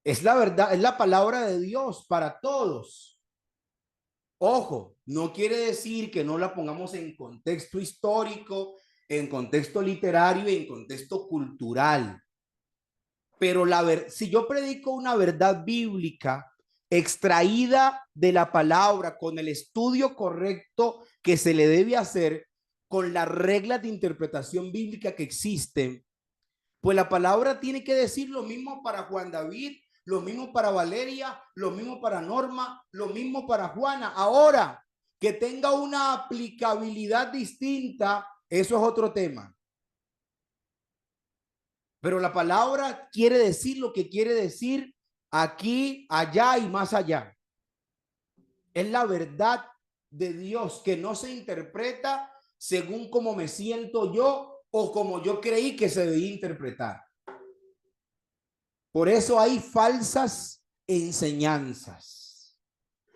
Es la verdad, es la palabra de Dios para todos. Ojo, no quiere decir que no la pongamos en contexto histórico, en contexto literario y en contexto cultural. Pero si yo predico una verdad bíblica extraída de la palabra con el estudio correcto que se le debe hacer, con las reglas de interpretación bíblica que existen, pues la palabra tiene que decir lo mismo para Juan David, lo mismo para Valeria, lo mismo para Norma, lo mismo para Juana. Ahora, que tenga una aplicabilidad distinta, eso es otro tema. Pero la palabra quiere decir lo que quiere decir aquí, allá y más allá. Es la verdad de Dios que no se interpreta según cómo me siento yo o como yo creí que se debía interpretar. Por eso hay falsas enseñanzas.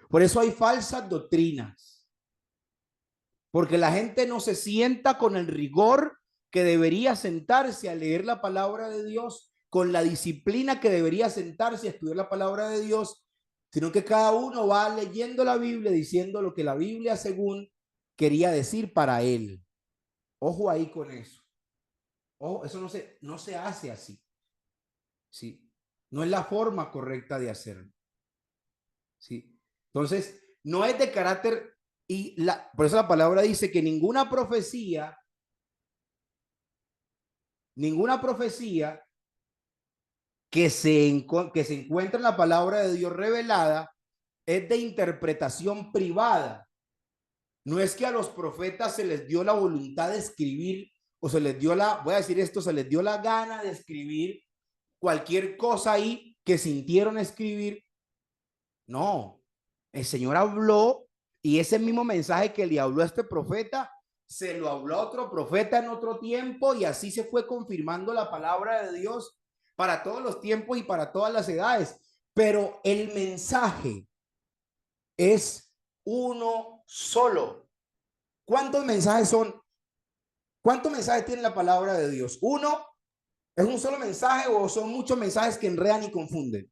Por eso hay falsas doctrinas. Porque la gente no se sienta con el rigor que debería sentarse a leer la palabra de Dios, con la disciplina que debería sentarse a estudiar la palabra de Dios, sino que cada uno va leyendo la Biblia diciendo lo que la Biblia según quería decir para él. Ojo ahí con eso. Ojo, eso no se hace así. ¿Sí? No es la forma correcta de hacerlo. ¿Sí? Entonces, no es de carácter, por eso la palabra dice que ninguna profecía que se encuentra en la palabra de Dios revelada es de interpretación privada. No es que a los profetas se les dio la voluntad de escribir o se les dio se les dio la gana de escribir cualquier cosa ahí que sintieron escribir. No, El Señor habló y ese mismo mensaje que le habló a este profeta, se lo habló a otro profeta en otro tiempo y así se fue confirmando la palabra de Dios para todos los tiempos y para todas las edades. Pero el mensaje es uno solo. ¿Cuántos mensajes son? ¿Cuántos mensajes tiene la palabra de Dios? ¿Uno? ¿Es un solo mensaje o son muchos mensajes que enredan y confunden?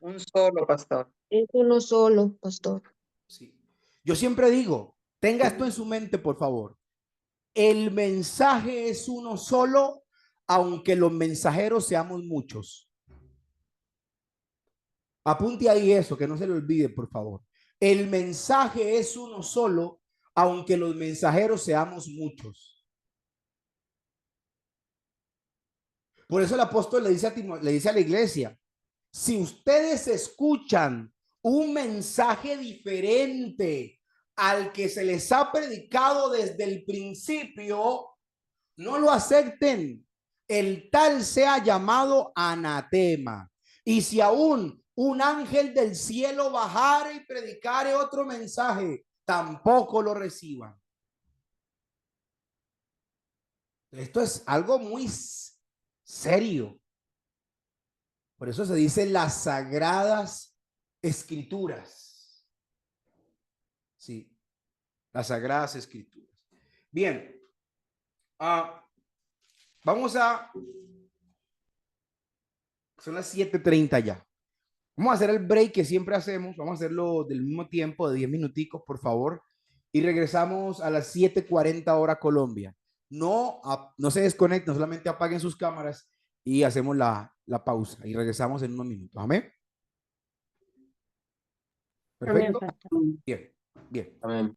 Un solo, pastor. Es uno solo, pastor. Sí. Yo siempre digo, tenga esto en su mente, por favor. El mensaje es uno solo, aunque los mensajeros seamos muchos. Apunte ahí eso, que no se le olvide, por favor. El mensaje es uno solo, aunque los mensajeros seamos muchos. Por eso el apóstol le dice a la iglesia, si ustedes escuchan un mensaje diferente al que se les ha predicado desde el principio, no lo acepten. El tal sea llamado anatema. Y si aún un ángel del cielo bajare y predicare otro mensaje, tampoco lo reciban. Esto es algo muy serio. Por eso se dice las sagradas escrituras. Sí, las sagradas escrituras. Bien, vamos a... Son las 7:30 ya. Vamos a hacer el break que siempre hacemos. Vamos a hacerlo del mismo tiempo, de 10 minuticos, por favor. Y regresamos a las 7:40 hora Colombia. No se desconecten, solamente apaguen sus cámaras y hacemos la pausa. Y regresamos en unos minutos. Amén. Perfecto. Bien, bien. Amén.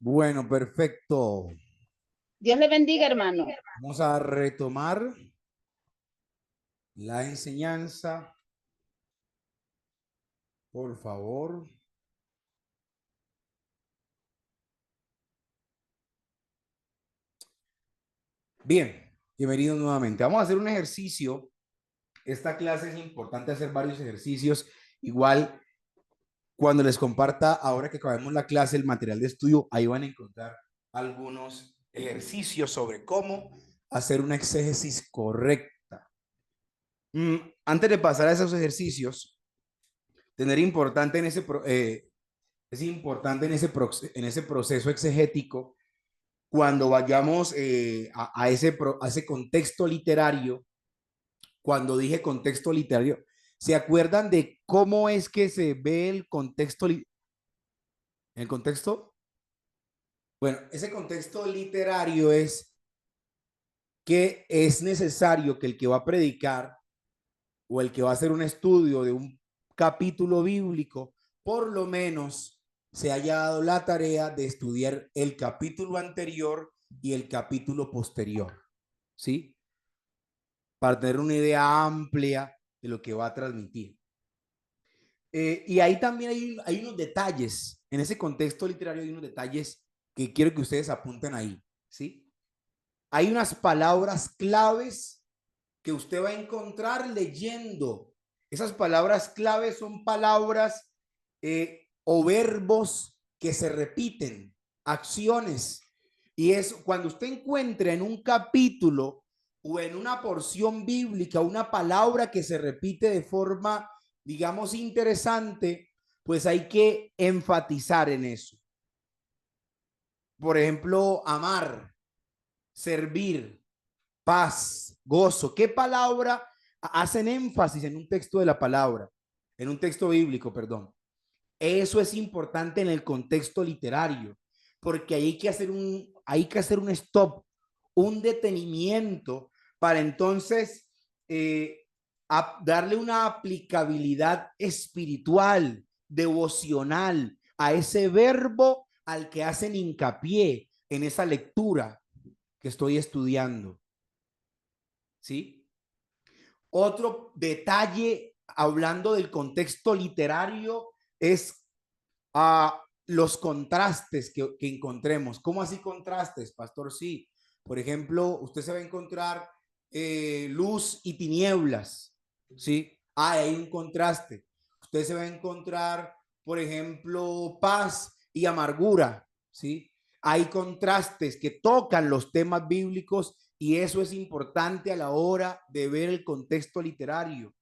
Bueno, perfecto. Dios le bendiga, hermano. Vamos a retomar la enseñanza, por favor. Bien, bienvenidos nuevamente. Vamos a hacer un ejercicio. Esta clase es importante hacer varios ejercicios. Igual, cuando les comparta, ahora que acabemos la clase, el material de estudio, ahí van a encontrar algunos ejercicios sobre cómo hacer una exégesis correcta. Antes de pasar a esos ejercicios, tener importante en ese, es importante en ese proceso exegético, cuando vayamos a ese contexto literario. Cuando dije contexto literario, ¿se acuerdan de cómo es que se ve el contexto? ¿El contexto? Bueno, ese contexto literario es que es necesario que el que va a predicar o el que va a hacer un estudio de un capítulo bíblico, por lo menos se haya dado la tarea de estudiar el capítulo anterior y el capítulo posterior, ¿sí? Para tener una idea amplia de lo que va a transmitir. Y ahí también hay unos detalles, en ese contexto literario hay unos detalles que quiero que ustedes apunten ahí, ¿sí? Hay unas palabras claves que usted va a encontrar leyendo. Esas palabras claves son palabras o verbos que se repiten, acciones. Y es cuando usted encuentra en un capítulo o en una porción bíblica una palabra que se repite de forma, digamos, interesante, pues hay que enfatizar en eso. Por ejemplo, amar, servir, paz, gozo. ¿Qué palabra hacen énfasis en un texto de la palabra? En un texto bíblico, perdón. Eso es importante en el contexto literario, porque hay que hacer un stop, un detenimiento para entonces darle una aplicabilidad espiritual, devocional a ese verbo al que hacen hincapié en esa lectura que estoy estudiando. ¿Sí? Otro detalle, hablando del contexto literario, es los contrastes que encontremos. ¿Cómo así contrastes, pastor? Sí. Por ejemplo, usted se va a encontrar luz y tinieblas, ¿sí? Hay un contraste. Usted se va a encontrar, por ejemplo, paz y amargura, ¿sí? Hay contrastes que tocan los temas bíblicos y eso es importante a la hora de ver el contexto literario.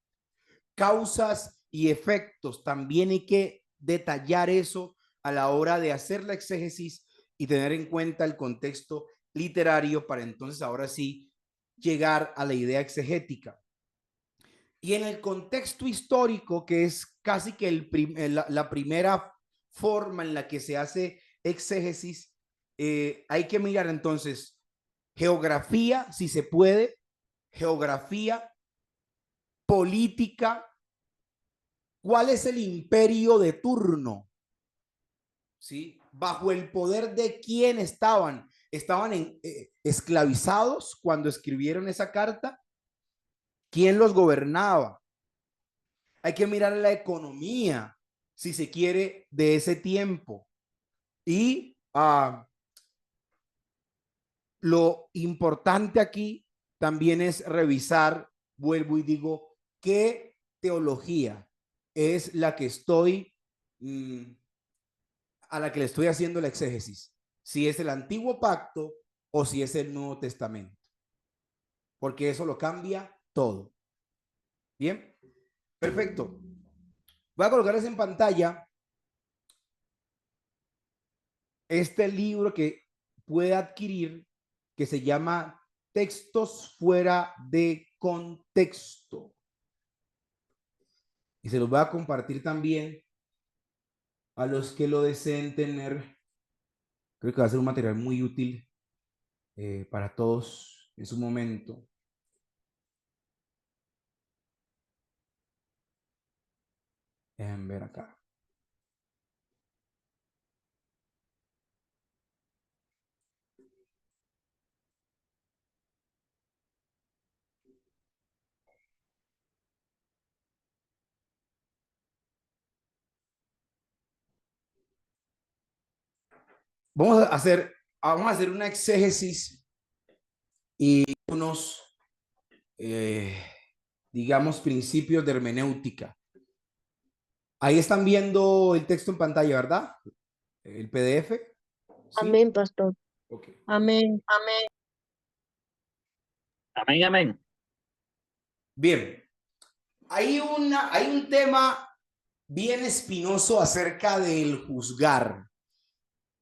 Causas y efectos, también hay que detallar eso a la hora de hacer la exégesis y tener en cuenta el contexto literario para entonces ahora sí llegar a la idea exegética. Y en el contexto histórico, que es casi que la primera forma en la que se hace exégesis, hay que mirar entonces geografía, si se puede, geografía, política. ¿Cuál es el imperio de turno? ¿Sí? ¿Bajo el poder de quién estaban? ¿Estaban esclavizados cuando escribieron esa carta? ¿Quién los gobernaba? Hay que mirar la economía, si se quiere, de ese tiempo. Y lo importante aquí también es revisar, vuelvo y digo, qué teología es la que a la que le estoy haciendo la exégesis. Si es el antiguo pacto o si es el Nuevo Testamento. Porque eso lo cambia todo. Bien, perfecto. Voy a colocarles en pantalla este libro que puede adquirir que se llama Textos fuera de contexto. Y se los voy a compartir también a los que lo deseen tener. Creo que va a ser un material muy útil para todos en su momento. Déjenme ver acá. Vamos a hacer una exégesis y unos, digamos, principios de hermenéutica. Ahí están viendo el texto en pantalla, ¿verdad? El PDF. ¿Sí? Amén, pastor. Okay. Amén. Amén, amén. Bien. Hay un tema bien espinoso acerca del juzgar.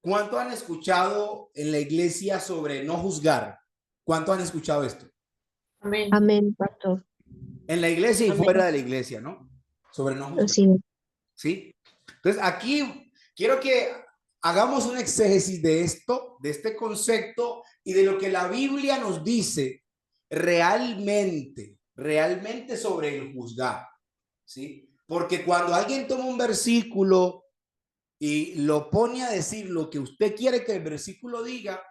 ¿Cuánto han escuchado en la iglesia sobre no juzgar? ¿Cuánto han escuchado esto? Amén. Amén, pastor. En la iglesia y Amén. fuera de la iglesia, ¿no? Sobre no juzgar. Sí. ¿Sí? Entonces, aquí quiero que hagamos un exégesis de esto, de este concepto y de lo que la Biblia nos dice realmente sobre el juzgar. ¿Sí? Porque cuando alguien toma un versículo y lo pone a decir lo que usted quiere que el versículo diga,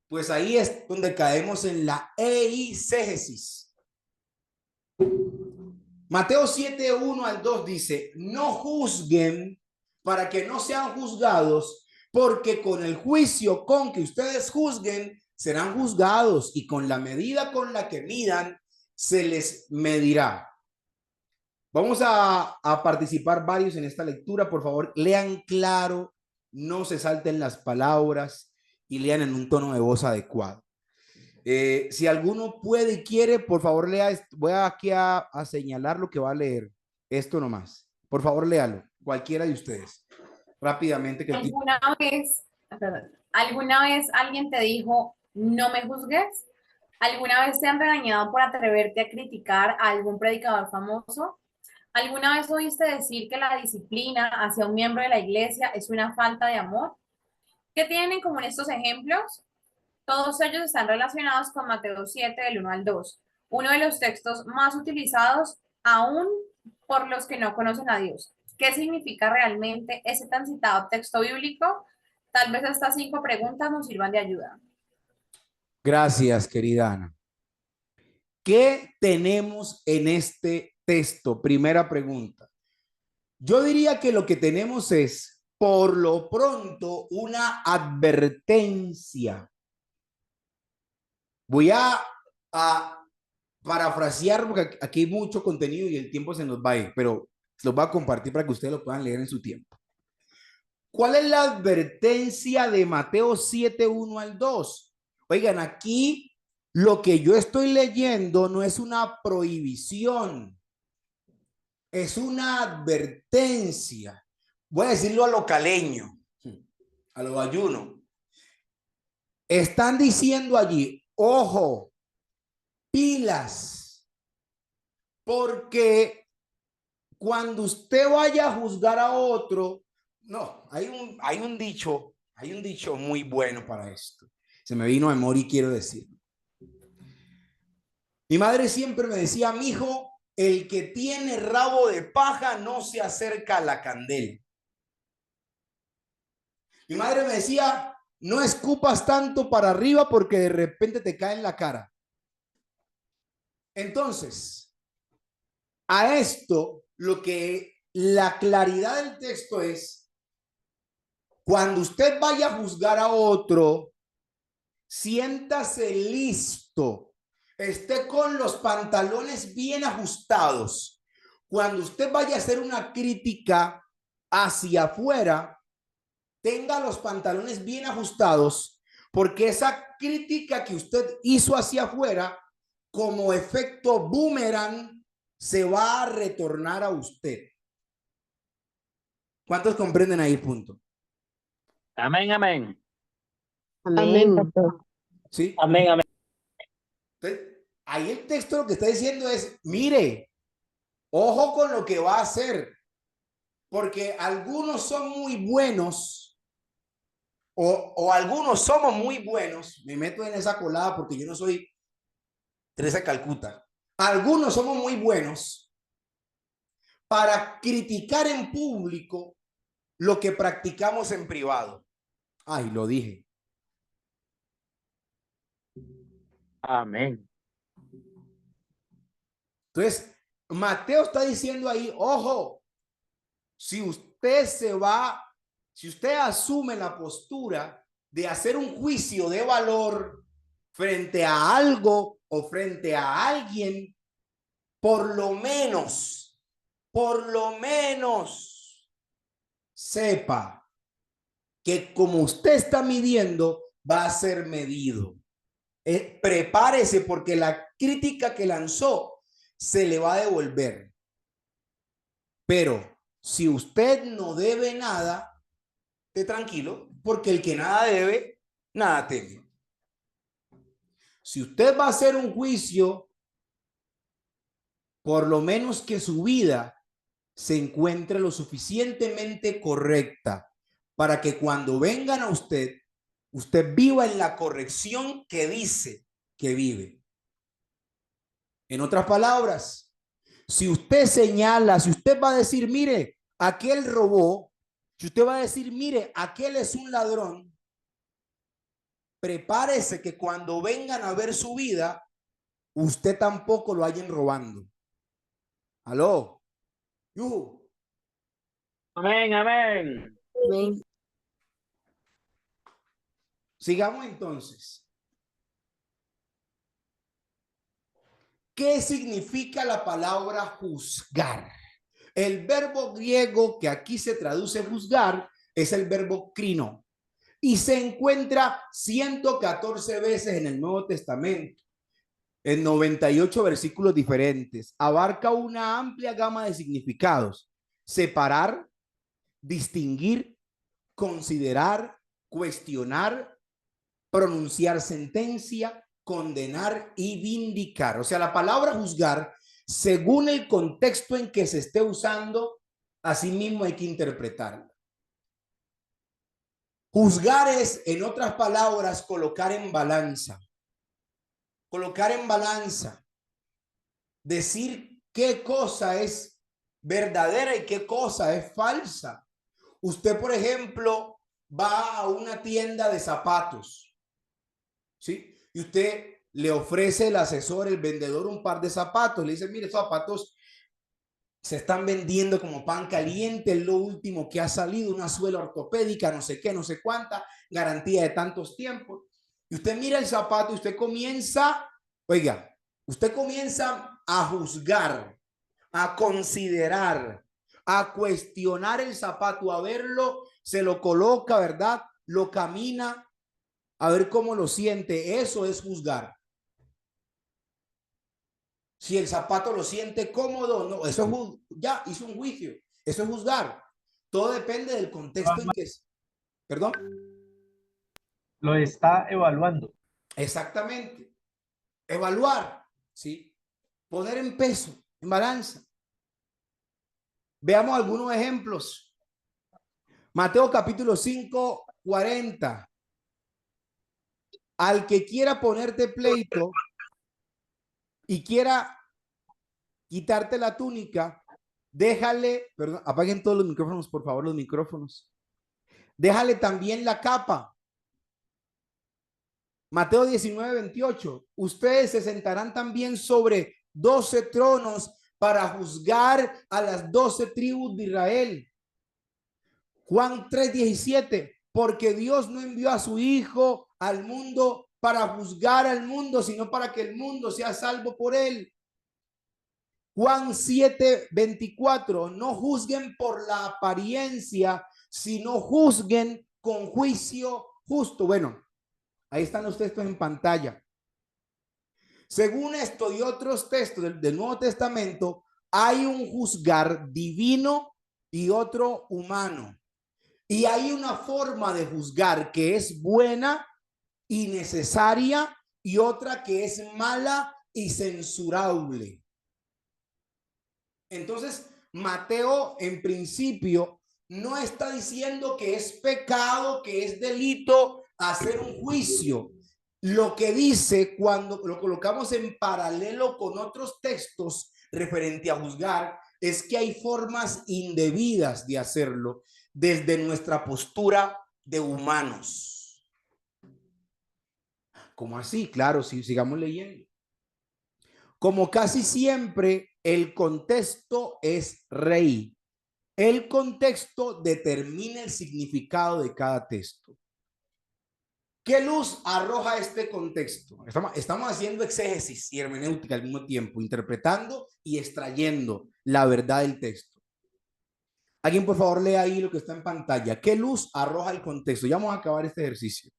pues ahí es donde caemos en la eisegesis. Mateo 7, 1 al 2 dice, no juzguen para que no sean juzgados, porque con el juicio con que ustedes juzguen, serán juzgados, y con la medida con la que midan, se les medirá. Vamos a participar varios en esta lectura. Por favor, lean claro, no se salten las palabras y lean en un tono de voz adecuado. Si alguno puede y quiere, por favor, lea esto. Voy aquí a señalar lo que va a leer. Esto nomás. Por favor, léalo. Cualquiera de ustedes. Rápidamente. ¿Alguna vez alguien te dijo, no me juzgues? ¿Alguna vez te han regañado por atreverte a criticar a algún predicador famoso? ¿Alguna vez oíste decir que la disciplina hacia un miembro de la iglesia es una falta de amor? ¿Qué tienen en común estos ejemplos? Todos ellos están relacionados con Mateo 7, del 1 al 2, uno de los textos más utilizados aún por los que no conocen a Dios. ¿Qué significa realmente ese tan citado texto bíblico? Tal vez estas 5 preguntas nos sirvan de ayuda. Gracias, querida Ana. ¿Qué tenemos en este texto? Primera pregunta. Yo diría que lo que tenemos es, por lo pronto, una advertencia. Voy a parafrasear porque aquí hay mucho contenido y el tiempo se nos va a ir, pero se los voy a compartir para que ustedes lo puedan leer en su tiempo. ¿Cuál es la advertencia de Mateo 7, 1 al 2? Oigan, aquí lo que yo estoy leyendo no es una prohibición, es una advertencia. Voy a decirlo a lo caleño, a lo bayuno. Están diciendo allí, ojo, pilas, porque cuando usted vaya a juzgar a otro, no, hay un dicho muy bueno para esto. Se me vino a memoria y quiero decirlo. Mi madre siempre me decía, mijo, el que tiene rabo de paja no se acerca a la candela. Mi madre me decía, no escupas tanto para arriba porque de repente te cae en la cara. Entonces, a esto, lo que la claridad del texto es, cuando usted vaya a juzgar a otro, siéntase listo, esté con los pantalones bien ajustados. Cuando usted vaya a hacer una crítica hacia afuera, tenga los pantalones bien ajustados, porque esa crítica que usted hizo hacia afuera, como efecto boomerang, se va a retornar a usted. ¿Cuántos comprenden ahí el punto? Amén, amén. Amén, pastor. ¿Sí? Amén, amén. Entonces, ahí el texto lo que está diciendo es, mire, ojo con lo que va a hacer, porque algunos son muy buenos o algunos somos muy buenos. Me meto en esa colada porque yo no soy Teresa Calcuta. Algunos somos muy buenos para criticar en público lo que practicamos en privado. Ay, lo dije. Amén. Entonces, Mateo está diciendo ahí, ojo, si usted asume la postura de hacer un juicio de valor frente a algo o frente a alguien, por lo menos sepa que como usted está midiendo, va a ser medido. Prepárese porque la crítica que lanzó se le va a devolver. Pero si usted no debe nada, esté tranquilo, porque el que nada debe, nada teme. Si usted va a hacer un juicio, por lo menos que su vida se encuentre lo suficientemente correcta para que cuando vengan a usted, usted viva en la corrección que dice que vive. En otras palabras, si usted señala, si usted va a decir, mire, aquel robó, si usted va a decir, mire, aquel es un ladrón, prepárese que cuando vengan a ver su vida, usted tampoco lo hayan robando. ¿Aló? Amén, amén. Amén. Sigamos entonces. ¿Qué significa la palabra juzgar? El verbo griego que aquí se traduce juzgar es el verbo krino y se encuentra 114 veces en el Nuevo Testamento, en 98 versículos diferentes. Abarca una amplia gama de significados: separar, distinguir, considerar, cuestionar, pronunciar sentencia, condenar y vindicar. O sea, la palabra juzgar, según el contexto en que se esté usando, así mismo hay que interpretarla. Juzgar es, en otras palabras, colocar en balanza. Colocar en balanza. Decir qué cosa es verdadera y qué cosa es falsa. Usted, por ejemplo, va a una tienda de zapatos, ¿sí? Y usted le ofrece el asesor, el vendedor, un par de zapatos. Le dice, mire, estos zapatos se están vendiendo como pan caliente, es lo último que ha salido, una suela ortopédica, no sé qué, no sé cuánta, garantía de tantos tiempos. Y usted mira el zapato y usted comienza, oiga, usted comienza a juzgar, a considerar, a cuestionar el zapato, a verlo, se lo coloca, ¿verdad? Lo camina, a ver cómo lo siente. Eso es juzgar. Si el zapato lo siente cómodo, no, eso es ya hizo un juicio. Eso es juzgar. Todo depende del contexto en que es. ¿Perdón? Lo está evaluando. Exactamente. Evaluar, ¿sí? Poner en peso, en balanza. Veamos algunos ejemplos. Mateo capítulo 5, 40. Al que quiera ponerte pleito y quiera quitarte la túnica, déjale, perdón, apaguen todos los micrófonos, por favor, los micrófonos. Déjale también la capa. Mateo 19, 28. Ustedes se sentarán también sobre 12 tronos para juzgar a las 12 tribus de Israel. Juan 3, 17. Porque Dios no envió a su Hijo al mundo para juzgar al mundo, sino para que el mundo sea salvo por él. Juan 7, 24. No juzguen por la apariencia, sino juzguen con juicio justo. Bueno, ahí están los textos en pantalla. Según esto y otros textos del Nuevo Testamento, hay un juzgar divino y otro humano. Y hay una forma de juzgar que es buena y necesaria y otra que es mala y censurable. Entonces, Mateo en principio no está diciendo que es pecado, que es delito hacer un juicio. Lo que dice cuando lo colocamos en paralelo con otros textos referente a juzgar es que hay formas indebidas de hacerlo desde nuestra postura de humanos. ¿Cómo así? Claro, si sigamos leyendo. Como casi siempre, el contexto es rey. El contexto determina el significado de cada texto. ¿Qué luz arroja este contexto? Estamos haciendo exégesis y hermenéutica al mismo tiempo, interpretando y extrayendo la verdad del texto. Alguien, por favor, lea ahí lo que está en pantalla. ¿Qué luz arroja el contexto? Ya vamos a acabar este ejercicio.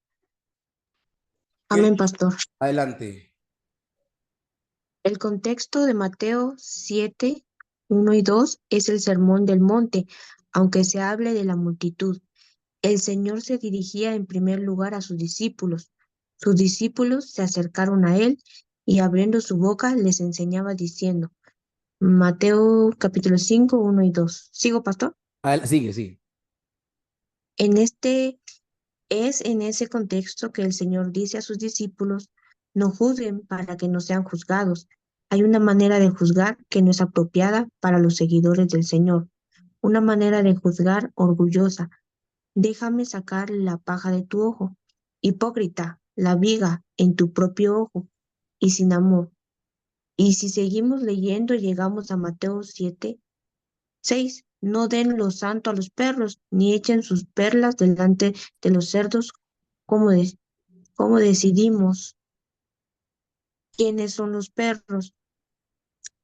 Amén, pastor. Adelante. El contexto de Mateo 7, 1 y 2 es el sermón del monte, aunque se hable de la multitud. El Señor se dirigía en primer lugar a sus discípulos. Sus discípulos se acercaron a él y abriendo su boca les enseñaba diciendo, Mateo capítulo 5, 1 y 2. ¿Sigo, pastor? Sigue. Es en ese contexto que el Señor dice a sus discípulos, no juzguen para que no sean juzgados. Hay una manera de juzgar que no es apropiada para los seguidores del Señor, una manera de juzgar orgullosa. Déjame sacar la paja de tu ojo. Hipócrita, la viga en tu propio ojo y sin amor. Y si seguimos leyendo, llegamos a Mateo 7, 6. No den lo santo a los perros, ni echen sus perlas delante de los cerdos. ¿Cómo decidimos quiénes son los perros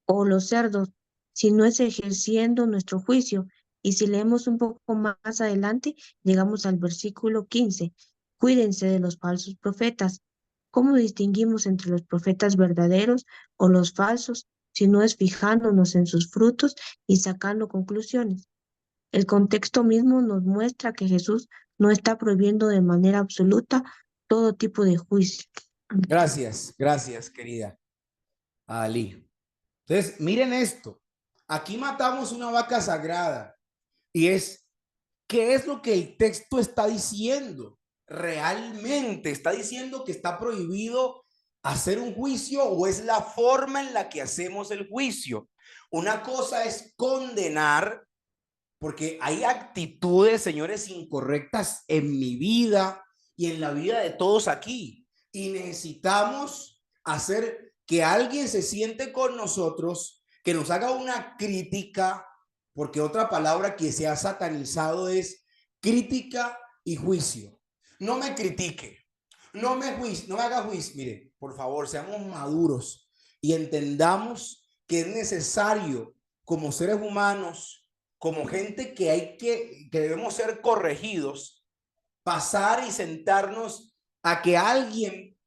o los cerdos? Si no es ejerciendo nuestro juicio. Y si leemos un poco más adelante, llegamos al versículo 15. Cuídense de los falsos profetas. ¿Cómo distinguimos entre los profetas verdaderos o los falsos? Si no es fijándonos en sus frutos y sacando conclusiones. El contexto mismo nos muestra que Jesús no está prohibiendo de manera absoluta todo tipo de juicio. Gracias, querida Ali. Entonces, miren esto. Aquí matamos una vaca sagrada y ¿qué es lo que el texto está diciendo? ¿Realmente está diciendo que está prohibido hacer un juicio o es la forma en la que hacemos el juicio? Una cosa es condenar, porque hay actitudes, señores, incorrectas en mi vida y en la vida de todos aquí. Y necesitamos hacer que alguien se siente con nosotros, que nos haga una crítica, porque otra palabra que se ha satanizado es crítica y juicio. No me critique, no me haga juicio. Mire, por favor, seamos maduros y entendamos que es necesario como seres humanos, como gente que debemos ser corregidos, pasar y sentarnos a que alguien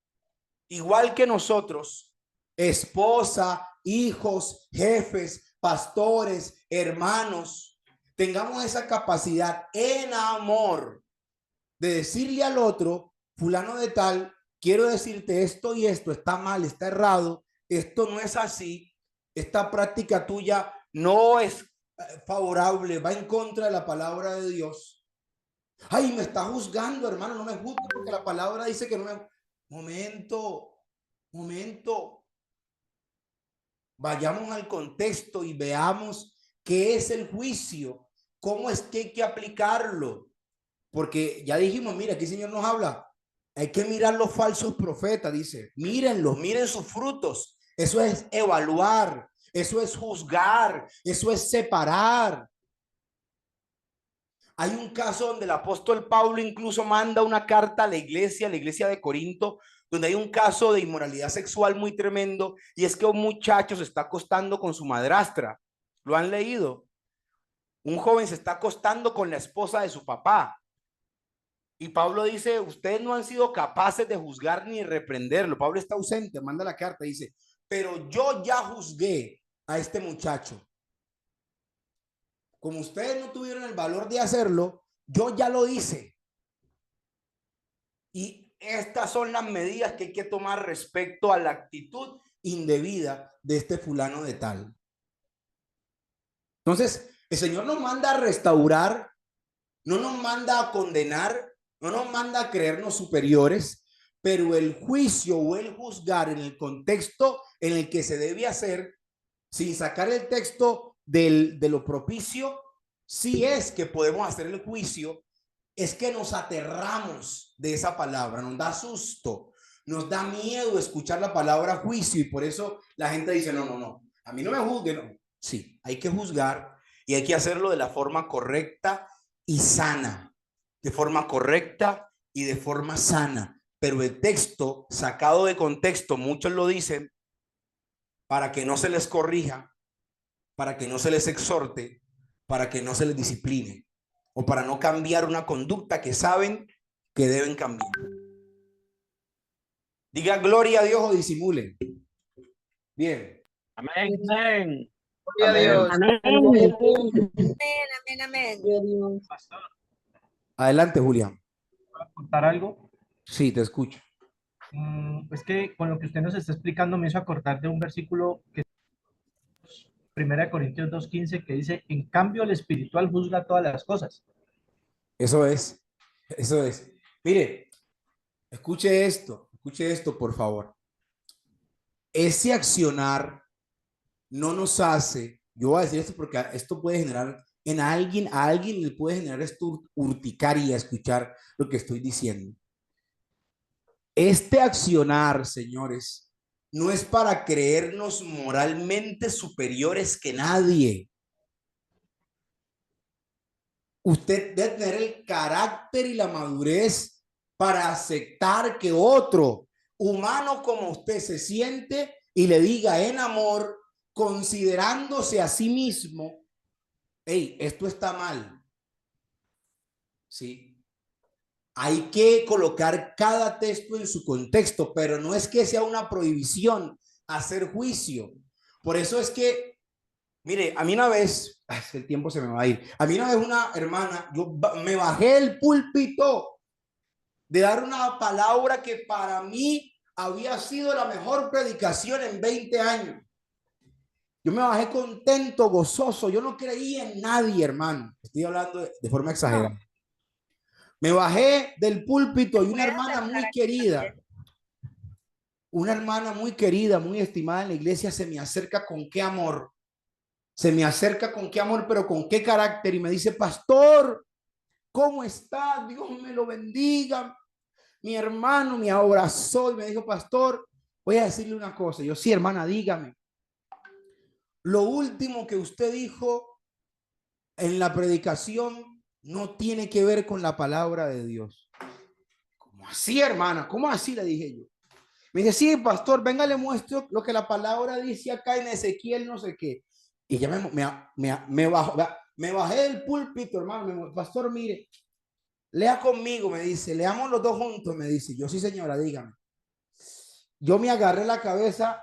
igual que nosotros, esposa, hijos, jefes, pastores, hermanos, tengamos esa capacidad en amor de decirle al otro, fulano de tal, quiero decirte esto y esto está mal, está errado, esto no es así, esta práctica tuya no es favorable, va en contra de la palabra de Dios. Ay, me está juzgando, hermano, no me juzgue porque la palabra dice que no me... Momento. Vayamos al contexto y veamos qué es el juicio, cómo es que hay que aplicarlo. Porque ya dijimos, mira, aquí el Señor nos habla, hay que mirar los falsos profetas, dice, mírenlos, miren sus frutos. Eso es evaluar, eso es juzgar, eso es separar. Hay un caso donde el apóstol Pablo incluso manda una carta a la iglesia de Corinto, donde hay un caso de inmoralidad sexual muy tremendo, y es que un muchacho se está acostando con su madrastra. ¿Lo han leído? Un joven se está acostando con la esposa de su papá. Y Pablo dice, ustedes no han sido capaces de juzgar ni reprenderlo. Pablo está ausente, manda la carta, dice, pero yo ya juzgué a este muchacho. Como ustedes no tuvieron el valor de hacerlo, yo ya lo hice. Y estas son las medidas que hay que tomar respecto a la actitud indebida de este fulano de tal. Entonces, el Señor nos manda a restaurar, no nos manda a condenar, no nos manda a creernos superiores, pero el juicio o el juzgar en el contexto en el que se debe hacer, sin sacar el texto de lo propicio, si es que podemos hacer el juicio, es que nos aterramos de esa palabra, nos da susto, nos da miedo escuchar la palabra juicio, y por eso la gente dice, no, a mí no me juzguen. No. Sí, hay que juzgar y hay que hacerlo de la forma correcta y sana, de forma correcta y de forma sana, pero el texto sacado de contexto, muchos lo dicen para que no se les corrija, para que no se les exhorte, para que no se les discipline o para no cambiar una conducta que saben que deben cambiar. Diga gloria a Dios o disimulen. Bien. Amén. Amén. Gloria a Dios. Amén, amén, amén. Adelante, Julián. ¿Puedo contar algo? Sí, te escucho. Es que con lo que usted nos está explicando me hizo acordar de un versículo que es 1 Corintios 2:15 que dice, en cambio el espiritual juzga todas las cosas. Eso es. Mire, escuche esto, por favor. Ese accionar no nos hace, yo voy a decir esto porque esto puede generar a alguien le puede generar esto urticaria escuchar lo que estoy diciendo. Este accionar, señores, no es para creernos moralmente superiores que nadie. Usted debe tener el carácter y la madurez para aceptar que otro humano como usted se siente y le diga en amor, considerándose a sí mismo, hey, esto está mal. ¿Sí? Hay que colocar cada texto en su contexto, pero no es que sea una prohibición hacer juicio. Por eso es que, mire, a mí una vez, el tiempo se me va a ir, a mí una vez una hermana, yo me bajé el púlpito de dar una palabra que para mí había sido la mejor predicación en 20 años. Yo me bajé contento, gozoso, yo no creía en nadie, hermano. Estoy hablando de forma exagerada. Me bajé del púlpito y una hermana muy querida, muy estimada en la iglesia, se me acerca con qué amor. Pero con qué carácter. Y me dice, pastor, ¿cómo está? Dios me lo bendiga. Mi hermano me abrazó y me dijo, pastor, voy a decirle una cosa. Yo, sí, hermana, dígame. Lo último que usted dijo en la predicación no tiene que ver con la palabra de Dios. ¿Cómo así, hermana? ¿Cómo así? Le dije yo. Me dice, sí, pastor, venga, le muestro lo que la palabra dice acá en Ezequiel, no sé qué. Y ya me bajé del púlpito, hermano. Pastor, mire, lea conmigo, me dice, leamos los dos juntos, me dice. Yo, sí, señora, dígame. Yo me agarré la cabeza.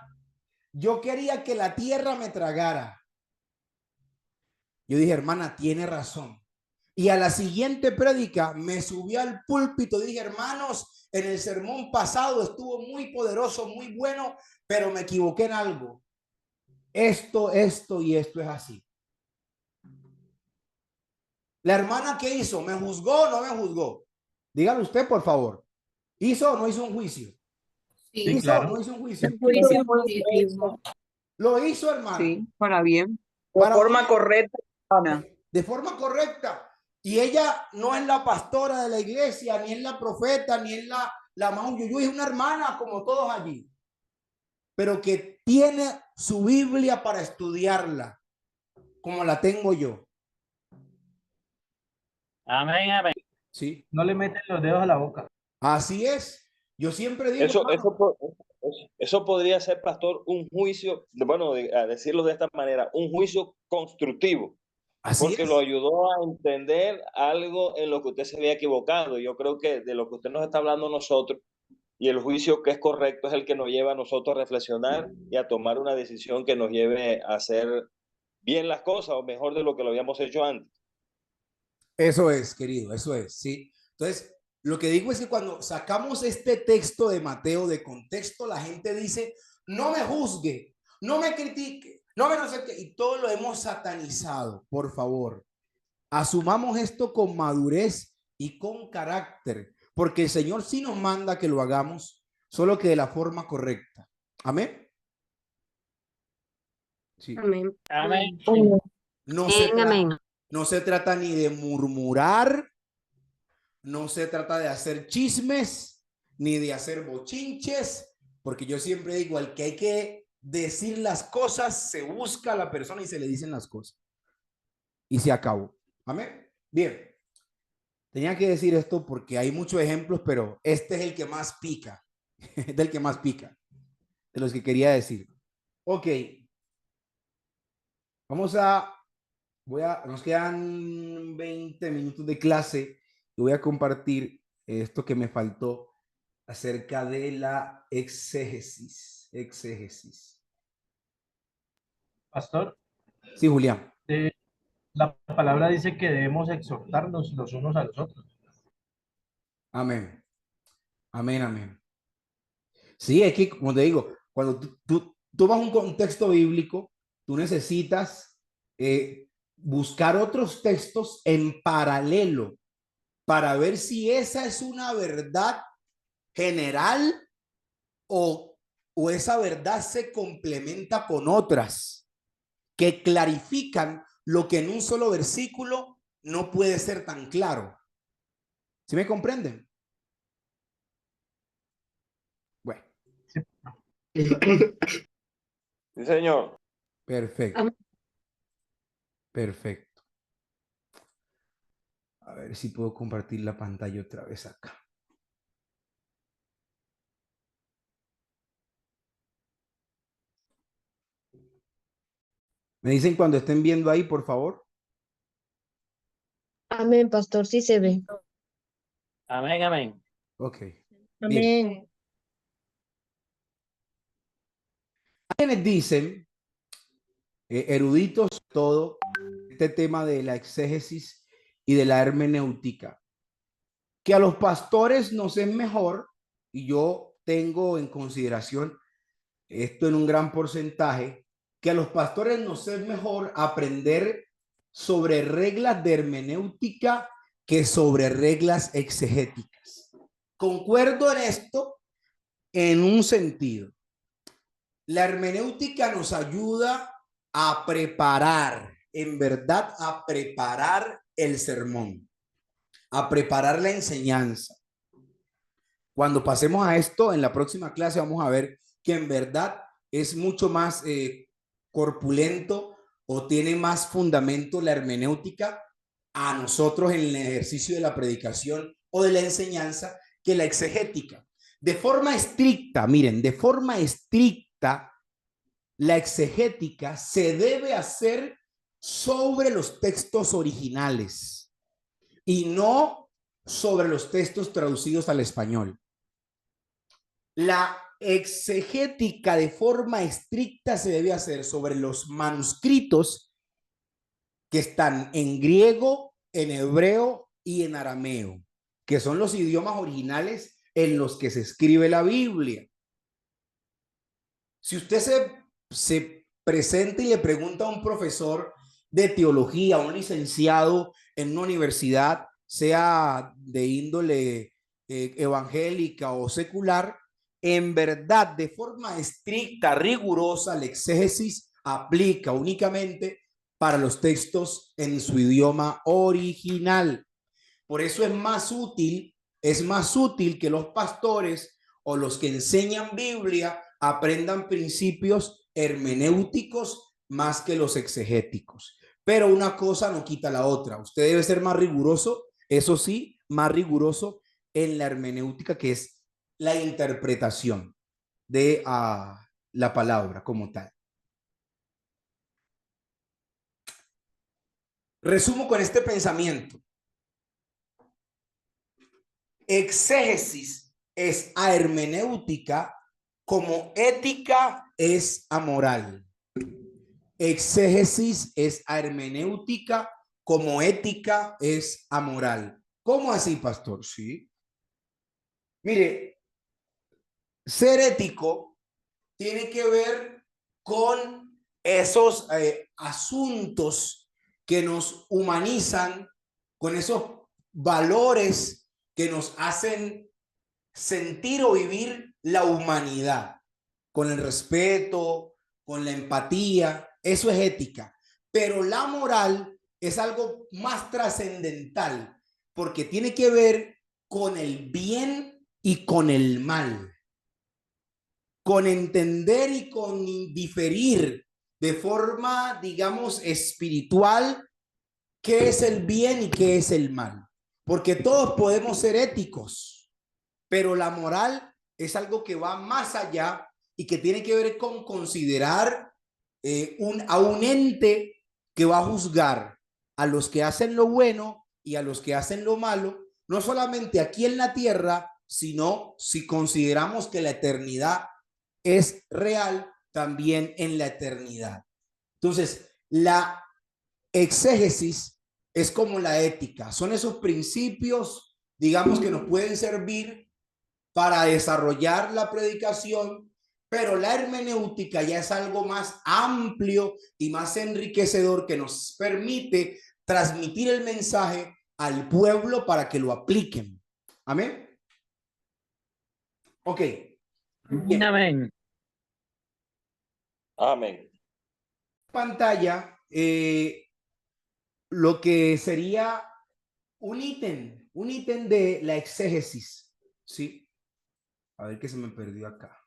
Yo quería que la tierra me tragara. Yo dije, hermana, tiene razón. Y a la siguiente prédica me subí al púlpito y dije, hermanos, en el sermón pasado estuvo muy poderoso, muy bueno, pero me equivoqué en algo. Esto y esto es así. La hermana, ¿qué hizo? ¿Me juzgó o no me juzgó? Dígalo usted, por favor. ¿Hizo o no hizo un juicio? Sí, ¿Hizo claro. o no hizo un juicio? Lo hizo, hermano. Sí, para bien. De forma correcta, hermana. De forma correcta. Y ella no es la pastora de la iglesia, ni es la profeta, ni es la Mauyuyu, es una hermana como todos allí. Pero que tiene su Biblia para estudiarla, como la tengo yo. Amén, amén. Sí. No le meten los dedos a la boca. Así es. Yo siempre digo. Eso podría ser, pastor, un juicio, bueno, a decirlo de esta manera, un juicio constructivo. Porque lo ayudó a entender algo en lo que usted se había equivocado. Yo creo que de lo que usted nos está hablando nosotros y el juicio que es correcto es el que nos lleva a nosotros a reflexionar y a tomar una decisión que nos lleve a hacer bien las cosas o mejor de lo que lo habíamos hecho antes. Eso es, querido, eso es, sí. Entonces, lo que digo es que cuando sacamos este texto de Mateo de contexto, la gente dice, no me juzgue, no me critique, no me no sé qué, y todo lo hemos satanizado. Por favor, asumamos esto con madurez y con carácter, porque el Señor sí nos manda que lo hagamos, solo que de la forma correcta. Amén. Sí. Amén. Amén. No se trata ni de murmurar, no se trata de hacer chismes, ni de hacer bochinches, porque yo siempre digo, al que hay que decir las cosas, se busca a la persona y se le dicen las cosas. Y se acabó. Amén. Bien. Tenía que decir esto porque hay muchos ejemplos, pero este es el que más pica. Del que más pica. De los que quería decir. Ok. Nos quedan 20 minutos de clase y voy a compartir esto que me faltó acerca de la exégesis. Pastor, Sí, Julián. la palabra dice que debemos exhortarnos los unos a los otros. Amén. Amén, amén. Sí, es que, como te digo, cuando tú tomas un contexto bíblico, tú necesitas buscar otros textos en paralelo para ver si esa es una verdad general o esa verdad se complementa con otras que clarifican lo que en un solo versículo no puede ser tan claro. ¿Sí me comprenden? Bueno. Sí, señor. Perfecto. Perfecto. A ver si puedo compartir la pantalla otra vez acá. ¿Me dicen cuando estén viendo ahí, por favor? Amén, pastor, sí se ve. Amén, amén. Ok. Amén. Bien. Quienes dicen, eruditos, todo este tema de la exégesis y de la hermenéutica, que a los pastores nos es mejor, y yo tengo en consideración esto en un gran porcentaje, que a los pastores nos es mejor aprender sobre reglas de hermenéutica que sobre reglas exegéticas. Concuerdo en esto en un sentido. La hermenéutica nos ayuda a preparar, en verdad, a preparar el sermón, a preparar la enseñanza. Cuando pasemos a esto, en la próxima clase vamos a ver que en verdad es mucho más corpulento o tiene más fundamento la hermenéutica a nosotros en el ejercicio de la predicación o de la enseñanza que la exegética. De forma estricta, miren, de forma estricta, la exegética se debe hacer sobre los textos originales y no sobre los textos traducidos al español. La exegética de forma estricta se debe hacer sobre los manuscritos que están en griego, en hebreo y en arameo, que son los idiomas originales en los que se escribe la Biblia. Si usted se presenta y le pregunta a un profesor de teología, a un licenciado en una universidad, sea de índole evangélica o secular, en verdad, de forma estricta, rigurosa, la exégesis aplica únicamente para los textos en su idioma original. Por eso es más útil que los pastores o los que enseñan Biblia aprendan principios hermenéuticos más que los exegéticos. Pero una cosa no quita la otra. Usted debe ser más riguroso, eso sí, más riguroso en la hermenéutica, que es la interpretación de la palabra como tal. Resumo con este pensamiento. Exégesis es a hermenéutica como ética es a moral. Exégesis es a hermenéutica como ética es a moral. ¿Cómo así, pastor? Sí. Mire, ser ético tiene que ver con esos asuntos que nos humanizan, con esos valores que nos hacen sentir o vivir la humanidad, con el respeto, con la empatía. Eso es ética. Pero la moral es algo más trascendental porque tiene que ver con el bien y con el mal, con entender y con diferir de forma, digamos, espiritual qué es el bien y qué es el mal. porque todos podemos ser éticos, pero la moral es algo que va más allá y que tiene que ver con considerar a un ente que va a juzgar a los que hacen lo bueno y a los que hacen lo malo, no solamente aquí en la tierra, sino si consideramos que la eternidad es real, también en la eternidad. Entonces, la exégesis es como la ética, son esos principios, digamos, que nos pueden servir para desarrollar la predicación, pero la hermenéutica ya es algo más amplio y más enriquecedor que nos permite transmitir el mensaje al pueblo para que lo apliquen. Amén. Ok. Bien. Amén. Amén. Pantalla, lo que sería un ítem de la exégesis, ¿sí? A ver qué se me perdió acá.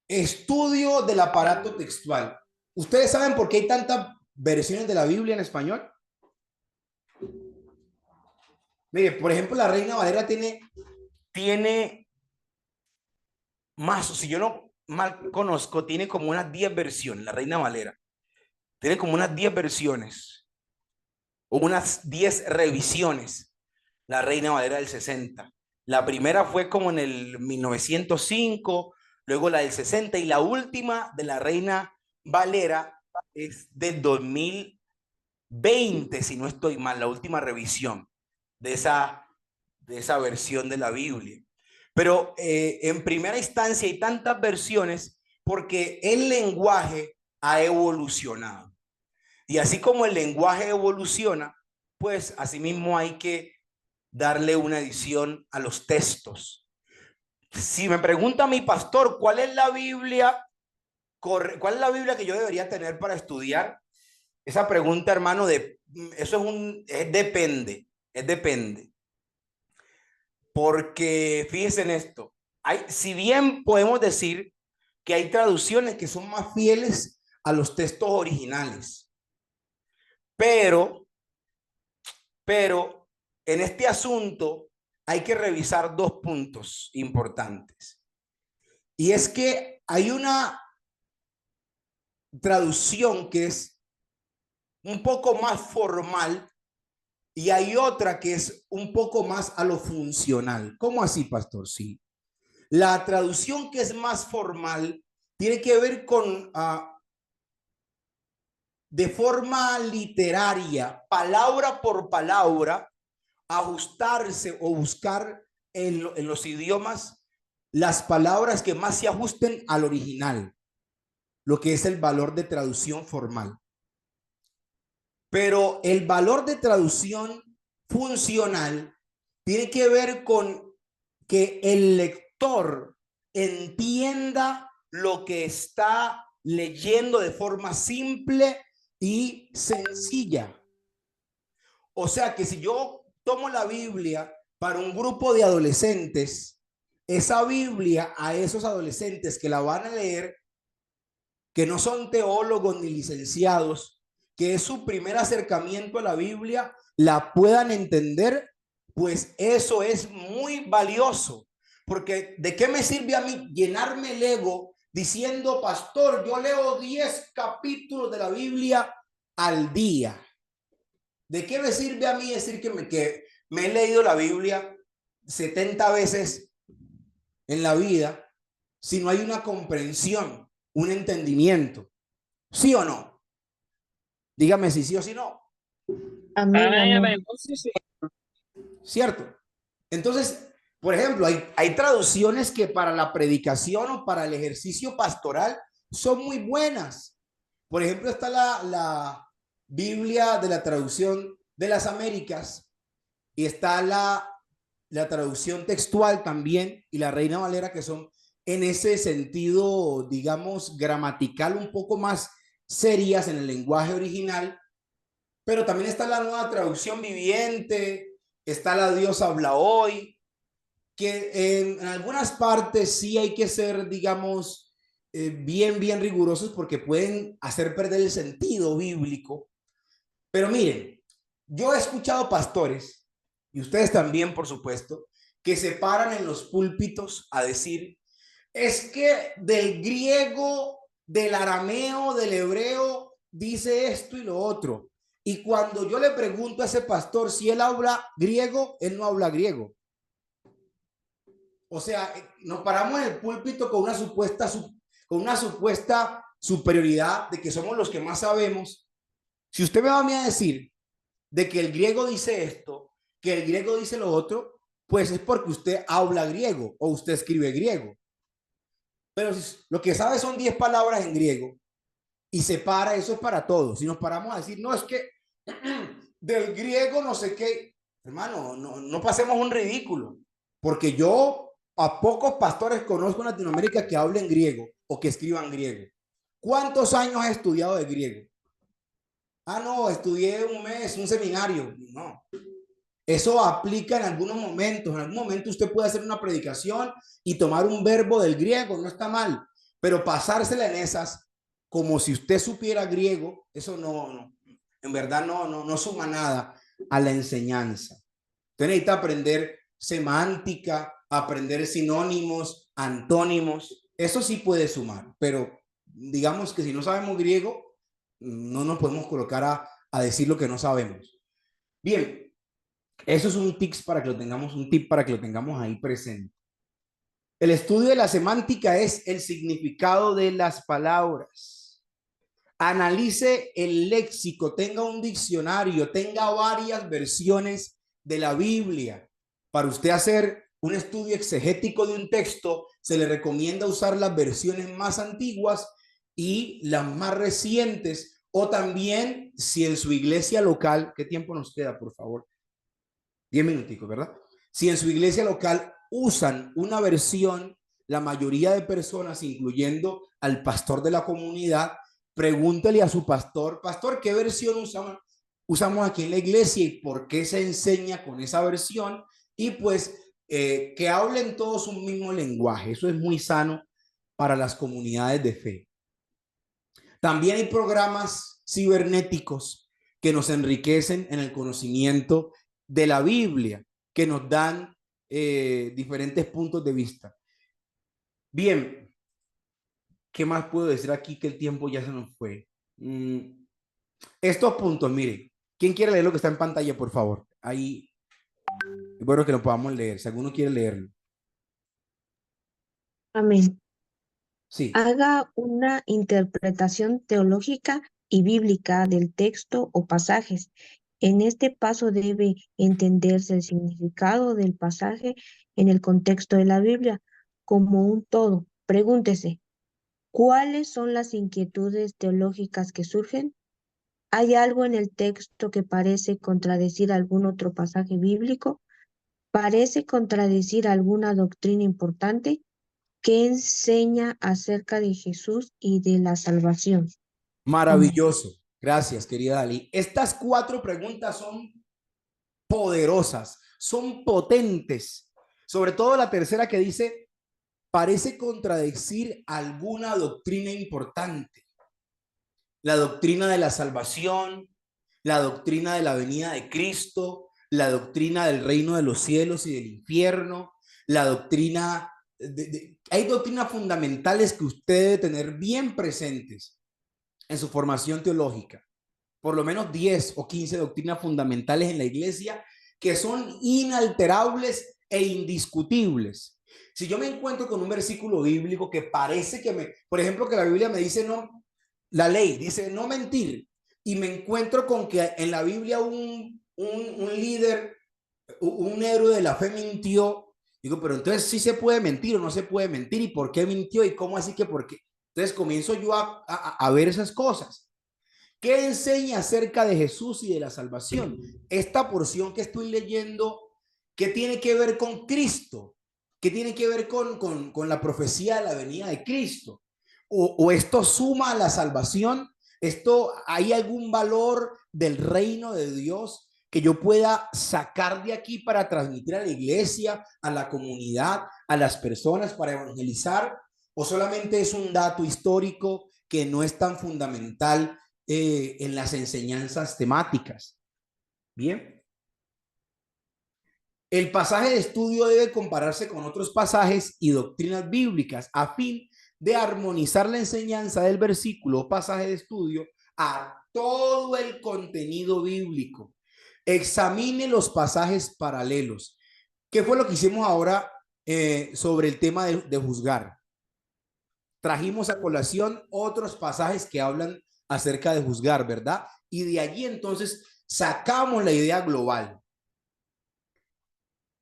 Estudio del aparato textual. ¿Ustedes saben por qué hay tantas versiones de la Biblia en español? Mire, por ejemplo, la Reina Valera tiene más, si yo no mal conozco, tiene como unas 10 versiones, la Reina Valera. Tiene como unas 10 versiones o unas 10 revisiones, la Reina Valera del 60. La primera fue como en el 1905, luego la del 60 y la última de la Reina Valera es del 2020, si no estoy mal, la última revisión de esa versión de la Biblia. Pero en primera instancia hay tantas versiones porque el lenguaje ha evolucionado. Y así como el lenguaje evoluciona, pues asimismo hay que darle una edición a los textos. Si me pregunta mi pastor, ¿cuál es la Biblia que yo debería tener para estudiar? Esa pregunta, hermano, depende. Porque fíjense en esto, si bien podemos decir que hay traducciones que son más fieles a los textos originales, pero en este asunto hay que revisar dos puntos importantes. Y es que hay una traducción que es un poco más formal y hay otra que es un poco más a lo funcional. ¿Cómo así, pastor? Sí. La traducción que es más formal tiene que ver con, de forma literaria, palabra por palabra, ajustarse o buscar en los idiomas las palabras que más se ajusten al original, lo que es el valor de traducción formal. Pero el valor de traducción funcional tiene que ver con que el lector entienda lo que está leyendo de forma simple y sencilla. O sea que si yo tomo la Biblia para un grupo de adolescentes, esa Biblia a esos adolescentes que la van a leer, que no son teólogos ni licenciados, que es su primer acercamiento a la Biblia, la puedan entender, pues eso es muy valioso. Porque ¿de qué me sirve a mí llenarme el ego diciendo, pastor, yo leo 10 capítulos de la Biblia al día? ¿De qué me sirve a mí decir que me he leído la Biblia 70 veces en la vida si no hay una comprensión, un entendimiento? ¿Sí o no? Dígame si sí o si no. Amén, amén. ¿Cierto? Entonces, por ejemplo, hay traducciones que para la predicación o para el ejercicio pastoral son muy buenas. Por ejemplo, está la Biblia de la traducción de las Américas y está la traducción textual también y la Reina Valera, que son en ese sentido, digamos, gramatical un poco más serias en el lenguaje original, pero también está la nueva traducción viviente, está la Dios habla hoy, que en algunas partes sí hay que ser, digamos, bien rigurosos porque pueden hacer perder el sentido bíblico. Pero miren, yo he escuchado pastores, y ustedes también, por supuesto, que se paran en los púlpitos a decir, es que del griego, del arameo, del hebreo, dice esto y lo otro. Y cuando yo le pregunto a ese pastor si él habla griego, él no habla griego. O sea, nos paramos en el púlpito con una supuesta superioridad de que somos los que más sabemos. Si usted me va a mí a decir de que el griego dice esto, que el griego dice lo otro, pues es porque usted habla griego o usted escribe griego. Pero si lo que sabe son 10 palabras en griego y se para, eso es para todos. Si nos paramos a decir, no, es que del griego no sé qué, hermano, no pasemos un ridículo, porque yo a pocos pastores conozco en Latinoamérica que hablen griego o que escriban griego. ¿Cuántos años has estudiado de griego? Ah, no, estudié un mes, un seminario. No. Eso aplica en algunos momentos. En algún momento usted puede hacer una predicación y tomar un verbo del griego, no está mal. Pero pasársela en esas, como si usted supiera griego, eso no en verdad no suma nada a la enseñanza. Usted necesita aprender semántica, aprender sinónimos, antónimos. Eso sí puede sumar, pero digamos que si no sabemos griego, no nos podemos colocar a decir lo que no sabemos. Bien, eso es un tip para que lo tengamos ahí presente. El estudio de la semántica es el significado de las palabras. Analice el léxico, tenga un diccionario, tenga varias versiones de la Biblia. Para usted hacer un estudio exegético de un texto, se le recomienda usar las versiones más antiguas y las más recientes, o también si en su iglesia local, ¿qué tiempo nos queda, por favor? 10 minuticos, ¿verdad? Si en su iglesia local usan una versión, la mayoría de personas, incluyendo al pastor de la comunidad, pregúntele a su pastor, pastor, ¿qué versión usamos aquí en la iglesia y por qué se enseña con esa versión? Y pues que hablen todos un mismo lenguaje. Eso es muy sano para las comunidades de fe. También hay programas cibernéticos que nos enriquecen en el conocimiento de la Biblia, que nos dan diferentes puntos de vista. Bien, ¿qué más puedo decir aquí que el tiempo ya se nos fue? Estos puntos, miren, ¿quién quiere leer lo que está en pantalla, por favor? Ahí, es bueno que lo podamos leer, si alguno quiere leerlo. Amén. Sí. Haga una interpretación teológica y bíblica del texto o pasajes. En este paso debe entenderse el significado del pasaje en el contexto de la Biblia como un todo. Pregúntese, ¿cuáles son las inquietudes teológicas que surgen? ¿Hay algo en el texto que parece contradecir algún otro pasaje bíblico? ¿Parece contradecir alguna doctrina importante? ¿Qué enseña acerca de Jesús y de la salvación? Maravilloso. Gracias, querida Dalí. Estas 4 preguntas son poderosas, son potentes. Sobre todo la tercera que dice, parece contradecir alguna doctrina importante. La doctrina de la salvación, la doctrina de la venida de Cristo, la doctrina del reino de los cielos y del infierno, la doctrina... hay doctrinas fundamentales que usted debe tener bien presentes en su formación teológica. Por lo menos 10 o 15 doctrinas fundamentales en la iglesia que son inalterables e indiscutibles. Si yo me encuentro con un versículo bíblico que parece que por ejemplo, que la Biblia me dice no, la ley dice no mentir, y me encuentro con que en la Biblia un líder, un héroe de la fe mintió, digo, pero entonces sí se puede mentir o no se puede mentir, y por qué mintió y cómo así que por qué. Entonces comienzo yo a ver esas cosas. ¿Qué enseña acerca de Jesús y de la salvación? Esta porción que estoy leyendo, ¿qué tiene que ver con Cristo? ¿Qué tiene que ver con la profecía de la venida de Cristo? ¿O esto suma a la salvación? ¿Hay algún valor del reino de Dios que yo pueda sacar de aquí para transmitir a la iglesia, a la comunidad, a las personas, para evangelizar? ¿O solamente es un dato histórico que no es tan fundamental en las enseñanzas temáticas? Bien. El pasaje de estudio debe compararse con otros pasajes y doctrinas bíblicas a fin de armonizar la enseñanza del versículo o pasaje de estudio a todo el contenido bíblico. Examine los pasajes paralelos. ¿Qué fue lo que hicimos ahora sobre el tema de juzgar? Trajimos a colación otros pasajes que hablan acerca de juzgar, ¿verdad? Y de allí entonces sacamos la idea global.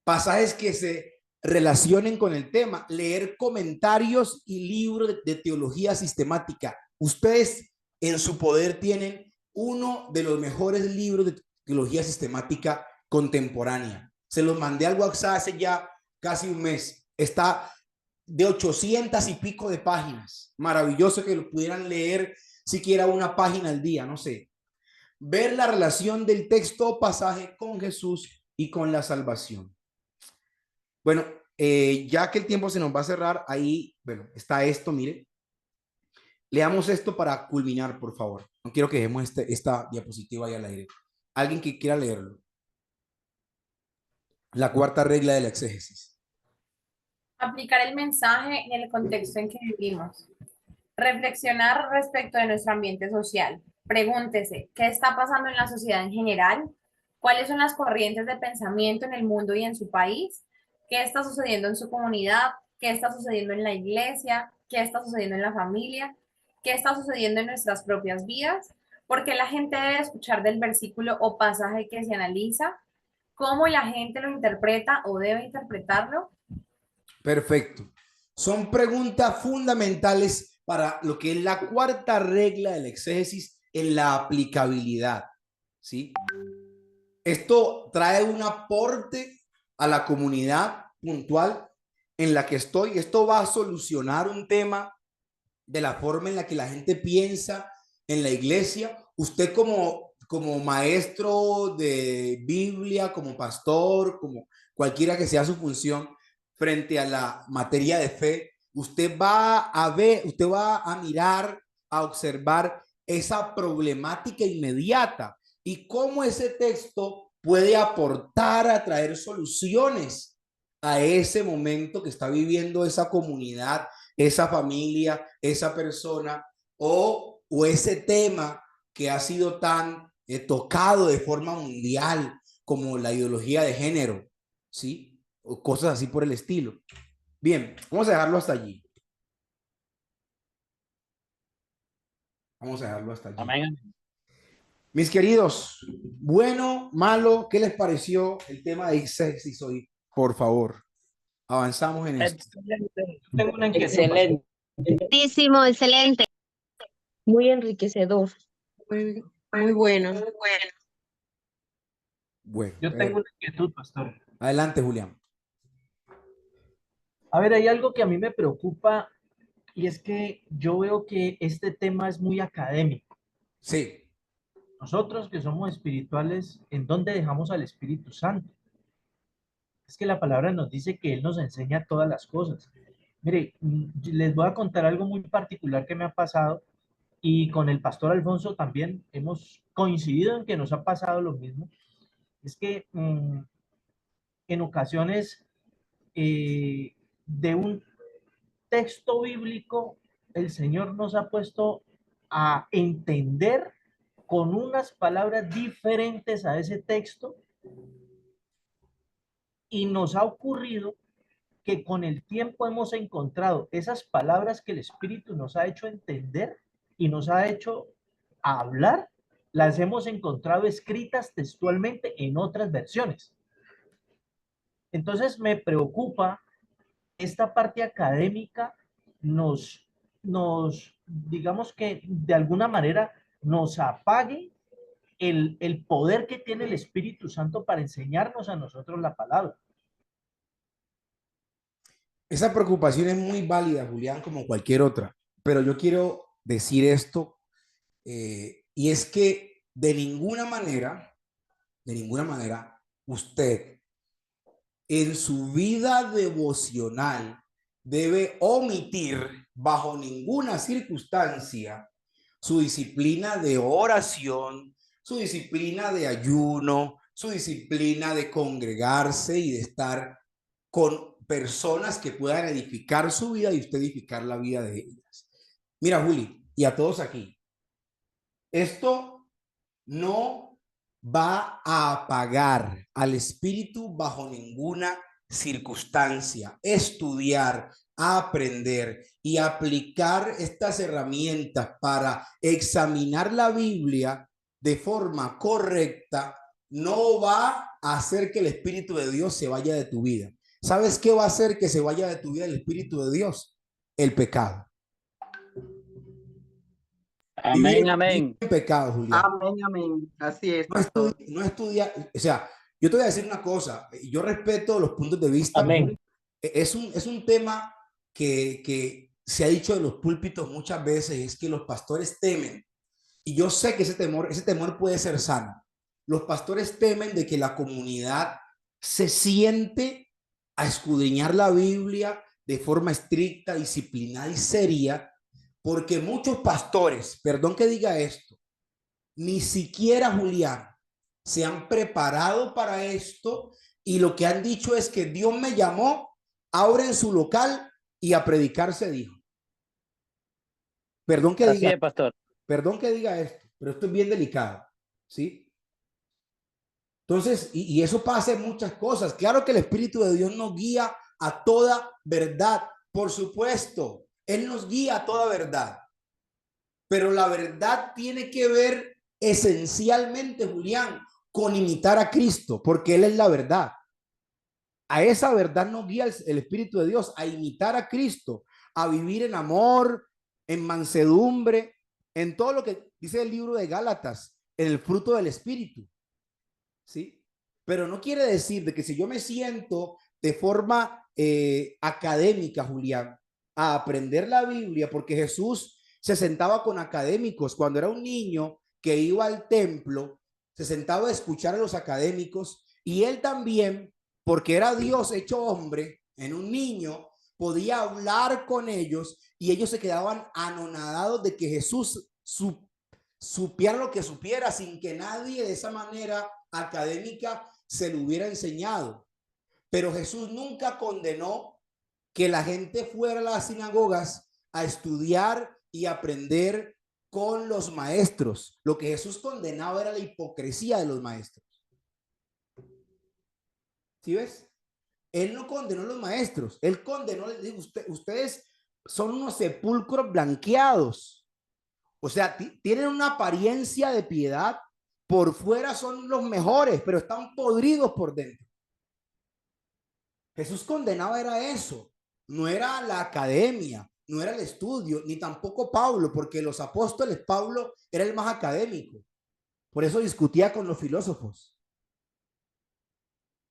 Pasajes que se relacionen con el tema, leer comentarios y libros de teología sistemática. Ustedes en su poder tienen uno de los mejores libros de teología sistemática contemporánea. Se los mandé al WhatsApp hace ya casi un mes. Está de 800 y pico de páginas. Maravilloso que lo pudieran leer siquiera una página al día, no sé. Ver la relación del texto o pasaje con Jesús y con la salvación. Bueno, ya que el tiempo se nos va a cerrar, ahí, bueno, está esto, mire. Leamos esto para culminar, por favor. No quiero que dejemos esta diapositiva ahí al aire. Alguien que quiera leerlo. La cuarta regla de la exégesis. Aplicar el mensaje en el contexto en que vivimos. Reflexionar respecto de nuestro ambiente social. Pregúntese, ¿qué está pasando en la sociedad en general? ¿Cuáles son las corrientes de pensamiento en el mundo y en su país? ¿Qué está sucediendo en su comunidad? ¿Qué está sucediendo en la iglesia? ¿Qué está sucediendo en la familia? ¿Qué está sucediendo en nuestras propias vidas? Porque la gente debe escuchar del versículo o pasaje que se analiza, cómo la gente lo interpreta o debe interpretarlo. Perfecto. Son preguntas fundamentales para lo que es la cuarta regla del exégesis en la aplicabilidad, ¿sí? Esto trae un aporte a la comunidad puntual en la que estoy. Esto va a solucionar un tema de la forma en la que la gente piensa en la iglesia. Usted como maestro de Biblia, como pastor, como cualquiera que sea su función frente a la materia de fe, usted va a ver, usted va a mirar, a observar esa problemática inmediata y cómo ese texto puede aportar a traer soluciones a ese momento que está viviendo esa comunidad, esa familia, esa persona o ese tema que ha sido tan tocado de forma mundial como la ideología de género, ¿sí? O cosas así por el estilo. Bien, vamos a dejarlo hasta allí. Vamos a dejarlo hasta allí. Amén. Mis queridos, bueno, malo, ¿qué les pareció el tema de exégesis hoy? Por favor, avanzamos en esto. Excelente. Tengo una inquietud. Excelente. Excelente. Muy enriquecedor. Muy bueno. Bueno, Yo tengo una inquietud, pastor. adelante, Julián. A ver, hay algo que a mí me preocupa y es que yo veo que este tema es muy académico. Sí. Nosotros que somos espirituales, ¿en dónde dejamos al Espíritu Santo? Es que la palabra nos dice que Él nos enseña todas las cosas. Mire, les voy a contar algo muy particular que me ha pasado y con el pastor Alfonso también hemos coincidido en que nos ha pasado lo mismo. Es que en ocasiones de un texto bíblico, el Señor nos ha puesto a entender con unas palabras diferentes a ese texto y nos ha ocurrido que con el tiempo hemos encontrado esas palabras que el Espíritu nos ha hecho entender y nos ha hecho hablar, las hemos encontrado escritas textualmente en otras versiones. Entonces me preocupa esta parte académica digamos que de alguna manera nos apague el poder que tiene el Espíritu Santo para enseñarnos a nosotros la palabra. Esa preocupación es muy válida, Julián, como cualquier otra, pero yo quiero decir esto, y es que de ninguna manera, usted en su vida devocional debe omitir bajo ninguna circunstancia su disciplina de oración, su disciplina de ayuno, su disciplina de congregarse y de estar con personas que puedan edificar su vida y usted edificar la vida de ellas. Mira, Juli, y a todos aquí, esto no va a apagar al espíritu bajo ninguna circunstancia. Estudiar, aprender y aplicar estas herramientas para examinar la Biblia de forma correcta no va a hacer que el Espíritu de Dios se vaya de tu vida. ¿Sabes qué va a hacer que se vaya de tu vida el Espíritu de Dios? El pecado. Amén, amén. El pecado, Julián. Amén, amén. Así es. No estudia, o sea, yo te voy a decir una cosa, yo respeto los puntos de vista. Amén. Es un tema que se ha dicho en los púlpitos muchas veces, es que los pastores temen, y yo sé que ese temor puede ser sano. Los pastores temen de que la comunidad se siente a escudriñar la Biblia de forma estricta, disciplinada y seria, porque muchos pastores, perdón que diga esto, ni siquiera, Julián, se han preparado para esto y lo que han dicho es que Dios me llamó ahora en su local y a predicar se dijo. Perdón que Así diga, es, pastor. perdón que diga esto, pero esto es bien delicado, ¿sí? Entonces, y eso pasa en muchas cosas. Claro que el Espíritu de Dios nos guía a toda verdad, por supuesto. Él nos guía a toda verdad. Pero la verdad tiene que ver esencialmente, Julián, con imitar a Cristo, porque Él es la verdad. A esa verdad nos guía el Espíritu de Dios, a imitar a Cristo, a vivir en amor, en mansedumbre, en todo lo que dice el libro de Gálatas, en el fruto del Espíritu. ¿Sí? Pero no quiere decir de que si yo me siento de forma académica, Julián, a aprender la Biblia, porque Jesús se sentaba con académicos cuando era un niño que iba al templo, se sentaba a escuchar a los académicos y él también, porque era Dios hecho hombre, en un niño, podía hablar con ellos y ellos se quedaban anonadados de que Jesús supiera lo que supiera sin que nadie de esa manera académica se lo hubiera enseñado. Pero Jesús nunca condenó que la gente fuera a las sinagogas a estudiar y aprender con los maestros. Lo que Jesús condenaba era la hipocresía de los maestros. ¿Sí ves? Él no condenó a los maestros, él condenó, les digo, ustedes son unos sepulcros blanqueados. O sea, tienen una apariencia de piedad, por fuera son los mejores, pero están podridos por dentro. Jesús condenaba era eso, no era la academia, no era el estudio, ni tampoco Pablo, porque los apóstoles, Pablo era el más académico, por eso discutía con los filósofos,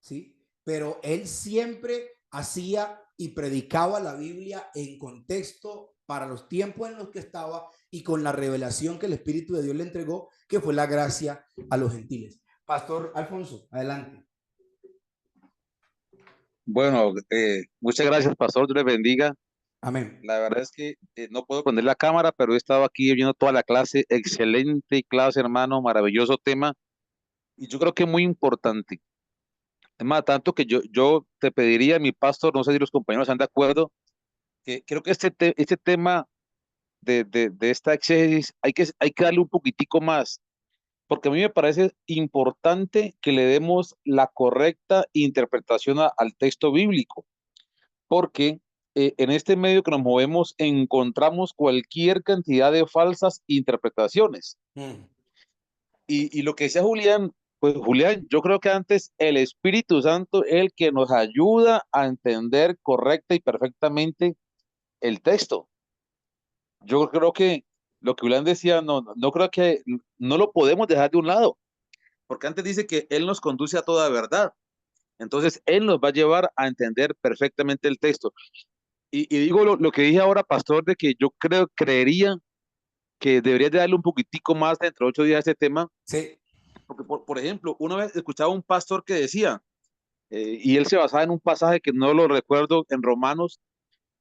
¿sí? Pero él siempre hacía y predicaba la Biblia en contexto para los tiempos en los que estaba y con la revelación que el Espíritu de Dios le entregó, que fue la gracia a los gentiles. Pastor Alfonso, adelante. Bueno, muchas gracias, pastor. Dios le bendiga. Amén. La verdad es que no puedo poner la cámara, pero he estado aquí viendo toda la clase. Excelente clase, hermano. Maravilloso tema. Y yo creo que muy importante. Es más, tanto que yo te pediría, mi pastor, no sé si los compañeros están de acuerdo, que creo que este tema de esta exégesis hay que darle un poquitico más, porque a mí me parece importante que le demos la correcta interpretación al texto bíblico, porque en este medio que nos movemos encontramos cualquier cantidad de falsas interpretaciones. Y lo que decía Julián, pues Julián, yo creo que antes el Espíritu Santo es el que nos ayuda a entender correcta y perfectamente el texto. Yo creo que lo que Julián decía, no creo que no lo podemos dejar de un lado, porque antes dice que Él nos conduce a toda verdad. Entonces, Él nos va a llevar a entender perfectamente el texto. Y digo lo que dije ahora, pastor, de que yo creería que debería de darle un poquitico más dentro de 8 días a este tema. Sí. Porque, por ejemplo, una vez escuchaba un pastor que decía, y él se basaba en un pasaje que no lo recuerdo, en Romanos,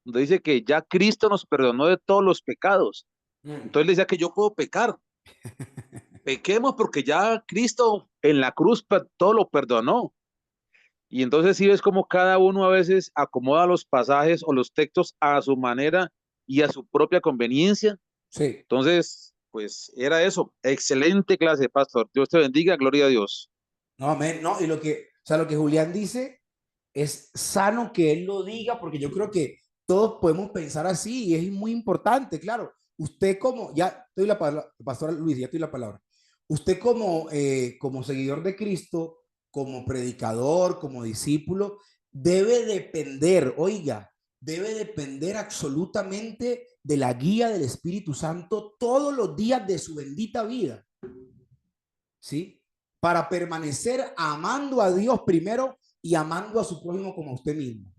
donde dice que ya Cristo nos perdonó de todos los pecados. Entonces le decía que yo puedo pecar. Pequemos porque ya Cristo en la cruz todo lo perdonó. Y entonces sí ves como cada uno a veces acomoda los pasajes o los textos a su manera y a su propia conveniencia. Sí. Entonces, pues era eso. Excelente clase, pastor. Dios te bendiga, gloria a Dios. No, amén. No, y lo que Julián dice es sano que él lo diga, porque yo creo que todos podemos pensar así y es muy importante, claro. Usted ya estoy la palabra, Pastor Luis, ya estoy la palabra. Usted como seguidor de Cristo, como predicador, como discípulo, debe depender absolutamente de la guía del Espíritu Santo todos los días de su bendita vida. ¿Sí? Para permanecer amando a Dios primero y amando a su prójimo como a usted mismo.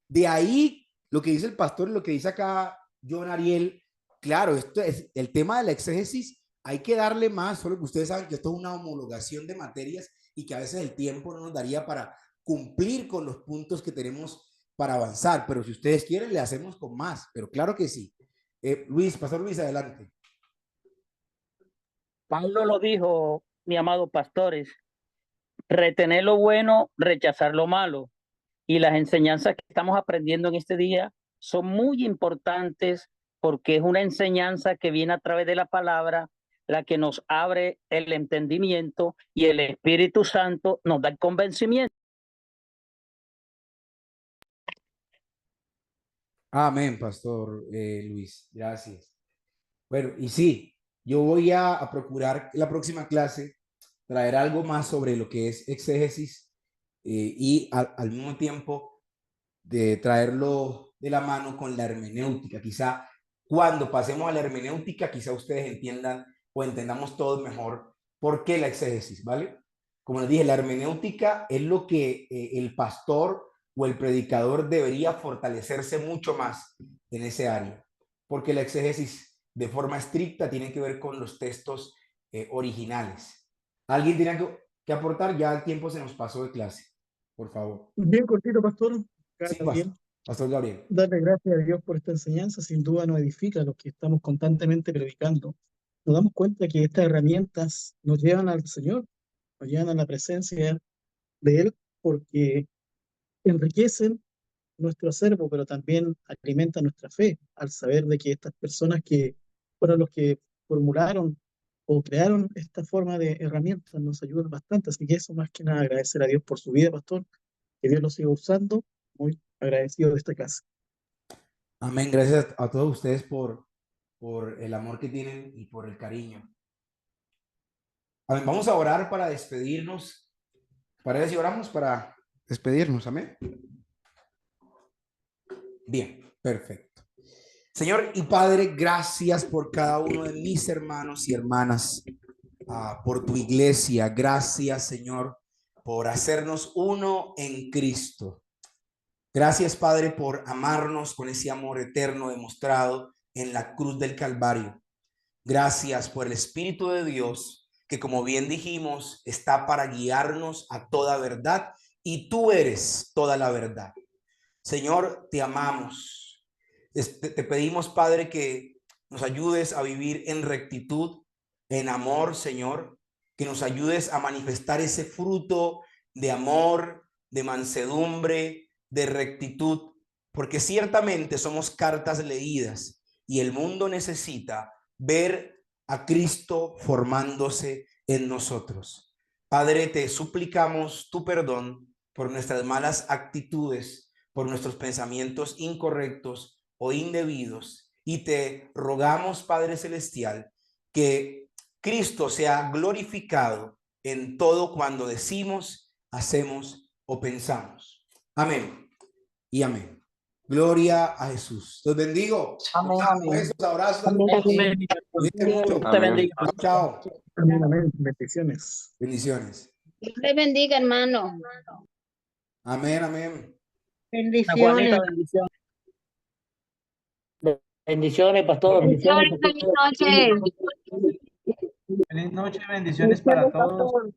De ahí lo que dice el pastor y lo que dice acá John Ariel, claro, esto es el tema de la exégesis, hay que darle más, solo que ustedes saben que esto es una homologación de materias y que a veces el tiempo no nos daría para cumplir con los puntos que tenemos para avanzar, pero si ustedes quieren le hacemos con más, pero claro que sí. Pastor Luis, adelante. Pablo lo dijo, mi amado pastores, retener lo bueno, rechazar lo malo. Y las enseñanzas que estamos aprendiendo en este día son muy importantes porque es una enseñanza que viene a través de la palabra, la que nos abre el entendimiento y el Espíritu Santo nos da el convencimiento. Amén, Pastor Luis. Gracias. Bueno, y sí, yo voy a procurar la próxima clase traer algo más sobre lo que es exégesis y al mismo tiempo de traerlo de la mano con la hermenéutica. Quizá cuando pasemos a la hermenéutica, quizá ustedes entiendan o entendamos todos mejor por qué la exégesis, ¿vale? Como les dije, la hermenéutica es lo que el pastor o el predicador debería fortalecerse mucho más en ese área, porque la exégesis de forma estricta tiene que ver con los textos originales. ¿Alguien tiene que aportar? Ya el tiempo se nos pasó de clase, por favor. Bien cortito, pastor. Sí, Pastor Gabriel. Darle gracias a Dios por esta enseñanza, sin duda nos edifica a los que estamos constantemente predicando. Nos damos cuenta que estas herramientas nos llevan al Señor, nos llevan a la presencia de Él, porque enriquecen nuestro acervo, pero también alimentan nuestra fe, al saber de que estas personas que fueron los que formularon o crearon esta forma de herramientas nos ayudan bastante. Así que eso, más que nada, agradecer a Dios por su vida, pastor, que Dios lo siga usando. Muy agradecido de esta casa. Amén. Gracias a todos ustedes por el amor que tienen y por el cariño. Amén. Vamos a orar para despedirnos. Parece que oramos para despedirnos. Amén. Bien, perfecto. Señor y Padre, gracias por cada uno de mis hermanos y hermanas, por tu iglesia. Gracias, Señor, por hacernos uno en Cristo. Gracias, Padre, por amarnos con ese amor eterno demostrado en la cruz del Calvario. Gracias por el Espíritu de Dios, que como bien dijimos, está para guiarnos a toda verdad, y tú eres toda la verdad. Señor, te amamos. Te pedimos, Padre, que nos ayudes a vivir en rectitud, en amor, Señor, que nos ayudes a manifestar ese fruto de amor, de mansedumbre, de rectitud, porque ciertamente somos cartas leídas y el mundo necesita ver a Cristo formándose en nosotros. Padre, te suplicamos tu perdón por nuestras malas actitudes, por nuestros pensamientos incorrectos o indebidos, y te rogamos, Padre Celestial, que Cristo sea glorificado en todo cuando decimos, hacemos o pensamos. Amén y amén. Gloria a Jesús. Los bendigo. Amén, amén. Besos, abrazos. Amén. Te bendiga. Chao. Amén, amén. Bendiciones. Bendiciones. Dios le bendiga, hermano. Amén, amén. Juanita, bendiciones. Bendiciones, pastor. Bendiciones. Feliz noche, bendiciones para todos.